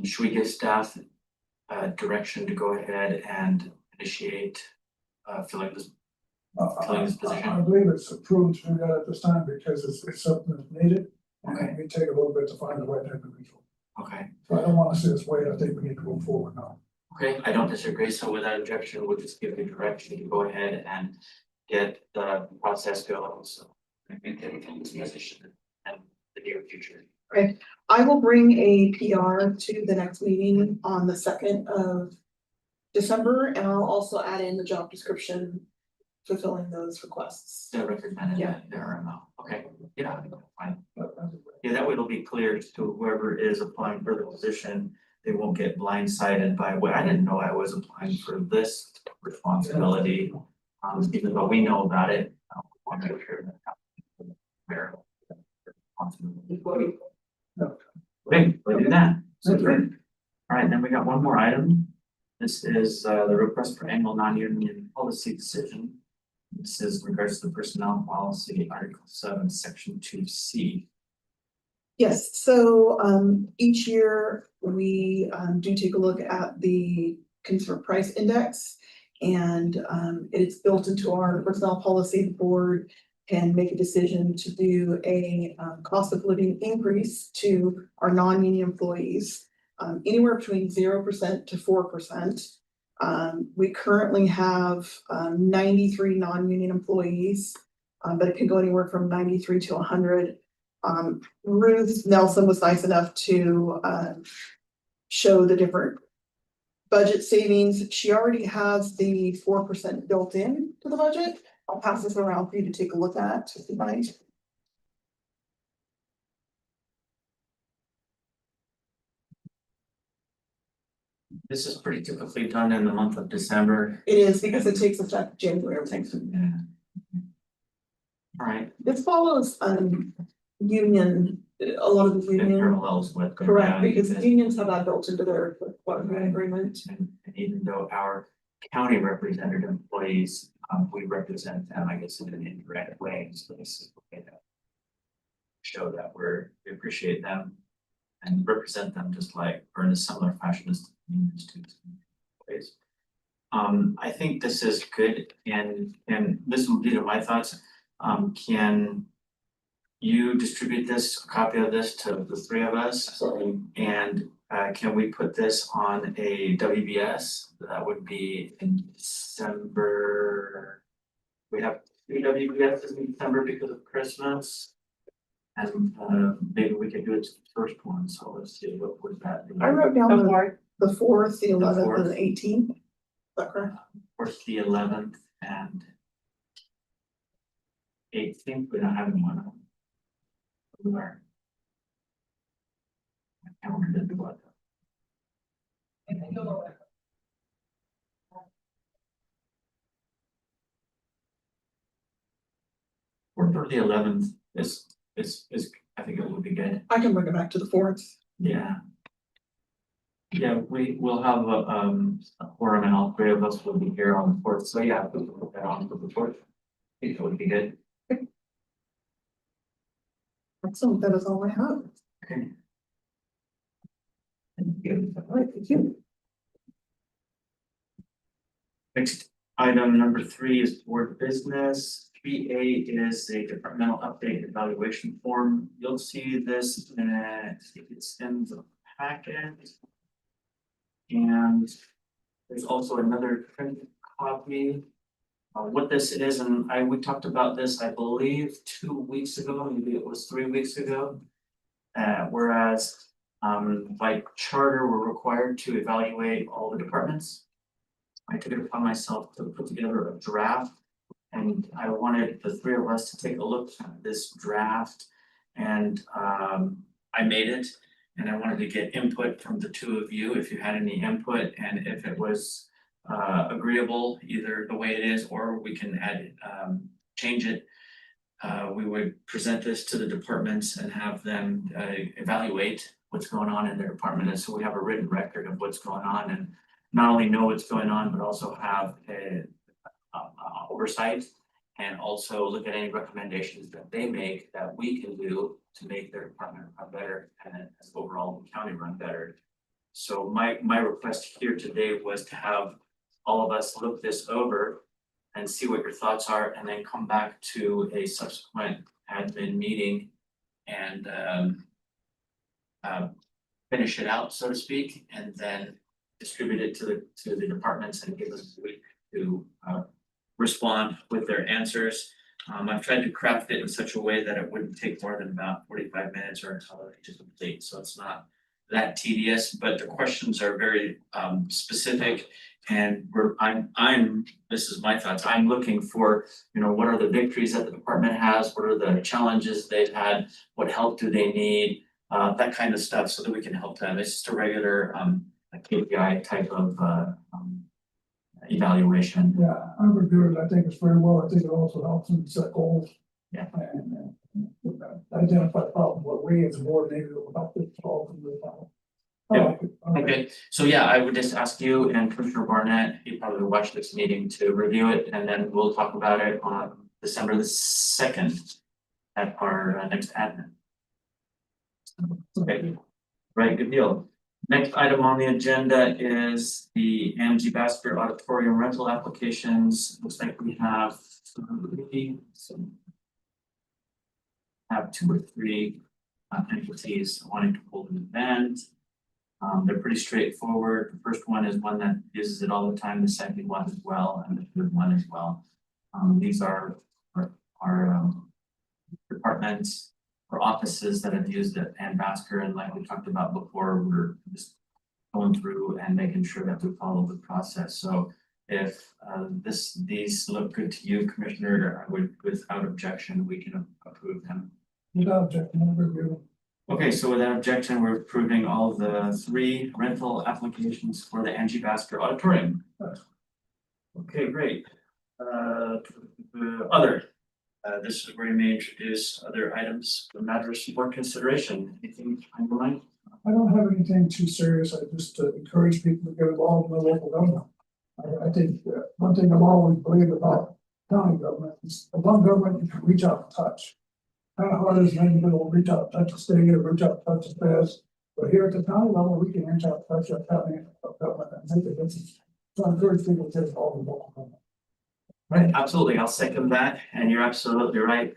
Should we give staff direction to go ahead and initiate filling this? Filling this position? I believe it's prudent to do that at this time because it's something that's needed. Okay. And we take a little bit to find the right individual. Okay, So I don't wanna see us wait, I think we need to move forward now. okay, I don't disagree, so without objection, we'll just give you direction to go ahead and get the process going, so. I think everything's positioned in the near future. I will bring a PR to the next meeting on the 2nd of December, and I'll also add in the job description fulfilling those requests. The record management, there, okay, yeah, fine. Yeah, that way it'll be clear to whoever is applying for the position, they won't get blindsided by, well, I didn't know I was applying for this responsibility. Even though we know about it, I want to make sure that. Fair. Responsibility. Okay, we'll do that. So, all right, then we got one more item. This is the request for annual non-union policy decision. This is in regards to the personnel policy, Article 7, Section 2C. Yes, so each year we do take a look at the consumer price index. And it's built into our personnel policy. The board can make a decision to do a cost of living increase to our non-union employees. Anywhere between 0% to 4%. We currently have 93 non-union employees, but it can go anywhere from 93 to 100. Ruth Nelson was nice enough to show the different budget savings. She already has the 4% built in to the budget. I'll pass this around for you to take a look at if you like. This is pretty typically done in the month of December. It is because it takes effect January. Yeah. All right. This follows union, a lot of the It union. parallels with. Correct, because unions have that built into their collective agreement. And even though our county represented employees, we represent them, I guess, in an indirect way, so this is a way to show that we appreciate them and represent them just like, or in a similar fashion as the unions do. Ways. I think this is good, and this will be my thoughts. Can you distribute this, a copy of this to the three of us? Absolutely. And can we put this on a WBS? That would be in December. We have 3 WBSs in December because of Christmas. And maybe we could do it to the first one, so let's see, what would that be? I wrote down Go for it. the fourth, the 11th, fourth. and the 18th. Is that correct? First, the 11th and 18th, we're not having one. We are. My calendar didn't go out. Or for the 11th is, I think it would be good, I can bring it back to the fourth. yeah. Yeah, we will have a quorum and all three of us will be here on the 4th, so yeah, we can put that on for the 4th. I think it would be good. Excellent, that is all I have. Okay. All right, thank you. Next, item number 3 is board business. 3A is a departmental update evaluation form. You'll see this it's in the packet. And there's also another printed copy. What this is, and we talked about this, I believe, 2 weeks ago, maybe it was 3 weeks ago. Whereas by charter, we're required to evaluate all the departments. I took it upon myself to put together a draft, and I wanted the 3 of us to take a look at this draft. And I made it, and I wanted to get input from the 2 of you, if you had any input, and if it was agreeable, either the way it is, or we can add change it. We would present this to the departments and have them evaluate what's going on in their department, and so we have a written record of what's going on, and not only know what's going on, but also have a oversight, and also look at any recommendations that they make that we can do to make their department run better and as overall the county run better. So my request here today was to have all of us look this over and see what your thoughts are, and then come back to a subsequent admin meeting and finish it out, so to speak, and then distribute it to the departments and give us a week to respond with their answers. I've tried to craft it in such a way that it wouldn't take more than about 45 minutes or so to complete, so it's not that tedious, but the questions are very specific. And this is my thoughts, I'm looking for, what are the victories that the department has, what are the challenges they've had, what help do they need, that kind of stuff, so that we can help them. It's just a regular a KPI type of evaluation. Yeah, I would do it. I think it's very well. I think it also helps them set goals. Yeah. And identify problems, what we as a board maybe will help them solve them. Yeah. Okay, so yeah, I would just ask you and Commissioner Barnett, you probably watch this meeting to review it, and then we'll talk about it on December the 2nd at our next admin. Okay, right, good deal. Next item on the agenda is the Angie Basker Auditorium rental applications. Looks like we have have 2 or 3 entities wanting to hold an event. They're pretty straightforward. The first one is one that uses it all the time, the second one as well, and the third one as well. These are our departments or offices that have used it and Basker, and like we talked about before, we're just going through and making sure that we follow the process. So if these look good to you, Commissioner, I would, without objection, we can approve them. Without objection, review. Okay, so without objection, we're approving all the 3 rental applications for the Angie Basker Auditorium. Okay, great. Other, this is where you may introduce other items for matters for consideration. Anything on your mind? I don't have anything too serious. I just encourage people to get involved in the local government. I think one thing I've always believed about county government is the one government you can reach out and touch. Kind of hard as an individual reach out, touch the state, reach out, touch the feds. But here at the county level, we can reach out, touch our county government and make a difference. So I encourage people to get involved in local government. Right, absolutely. I'll second that. And you're absolutely right.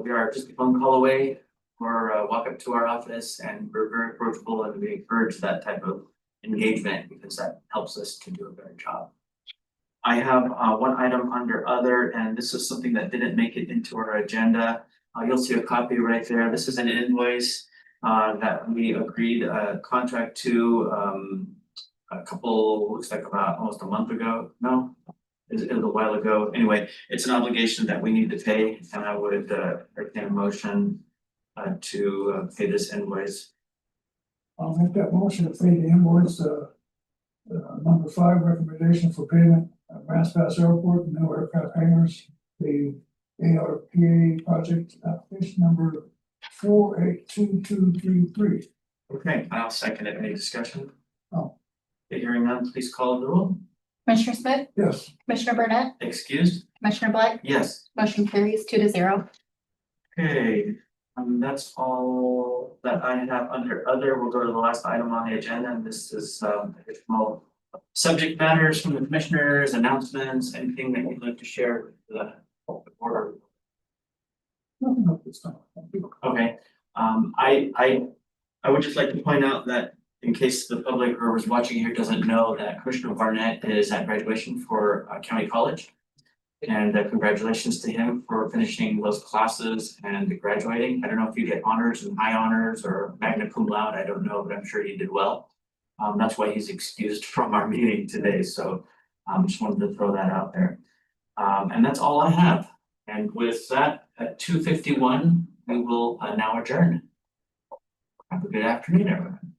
We are just a phone call away or walk up to our office, and we're very approachable, and we encourage that type of engagement because that helps us to do a better job. I have one item under other, and this is something that didn't make it into our agenda. You'll see a copy right there. This is an invoice that we agreed a contract to a couple, looks like about almost a month ago. No, it was a while ago. Anyway, it's an obligation that we need to pay, and I would entertain a motion to pay this invoice. I'll make that motion to pay the invoice, number 5, recommendation for payment, Grants Pass Airport, new aircraft hangars, the ARPA project application number 482233. Okay, I'll second it. Any discussion? No. Okay, hearing none, please call the roll. Commissioner Smith, Yes, Commissioner Burnett, Excused? Commissioner Black, Yes. motion carries 2-0. Okay, that's all that I have under other. We'll go to the last item on the agenda, and this is additional subject matters from the commissioners, announcements, anything that you'd like to share with the board. nothing up this time. Thank you. Okay, I would just like to point out that in case the public who was watching here doesn't know that Commissioner Barnett is at graduation for County College. And congratulations to him for finishing those classes and graduating. I don't know if you get honors and high honors or magna cum laude, I don't know, but I'm sure he did well. That's why he's excused from our meeting today, so just wanted to throw that out there. And that's all I have. And with that, at 2:51, we will now adjourn. Have a good afternoon, everyone.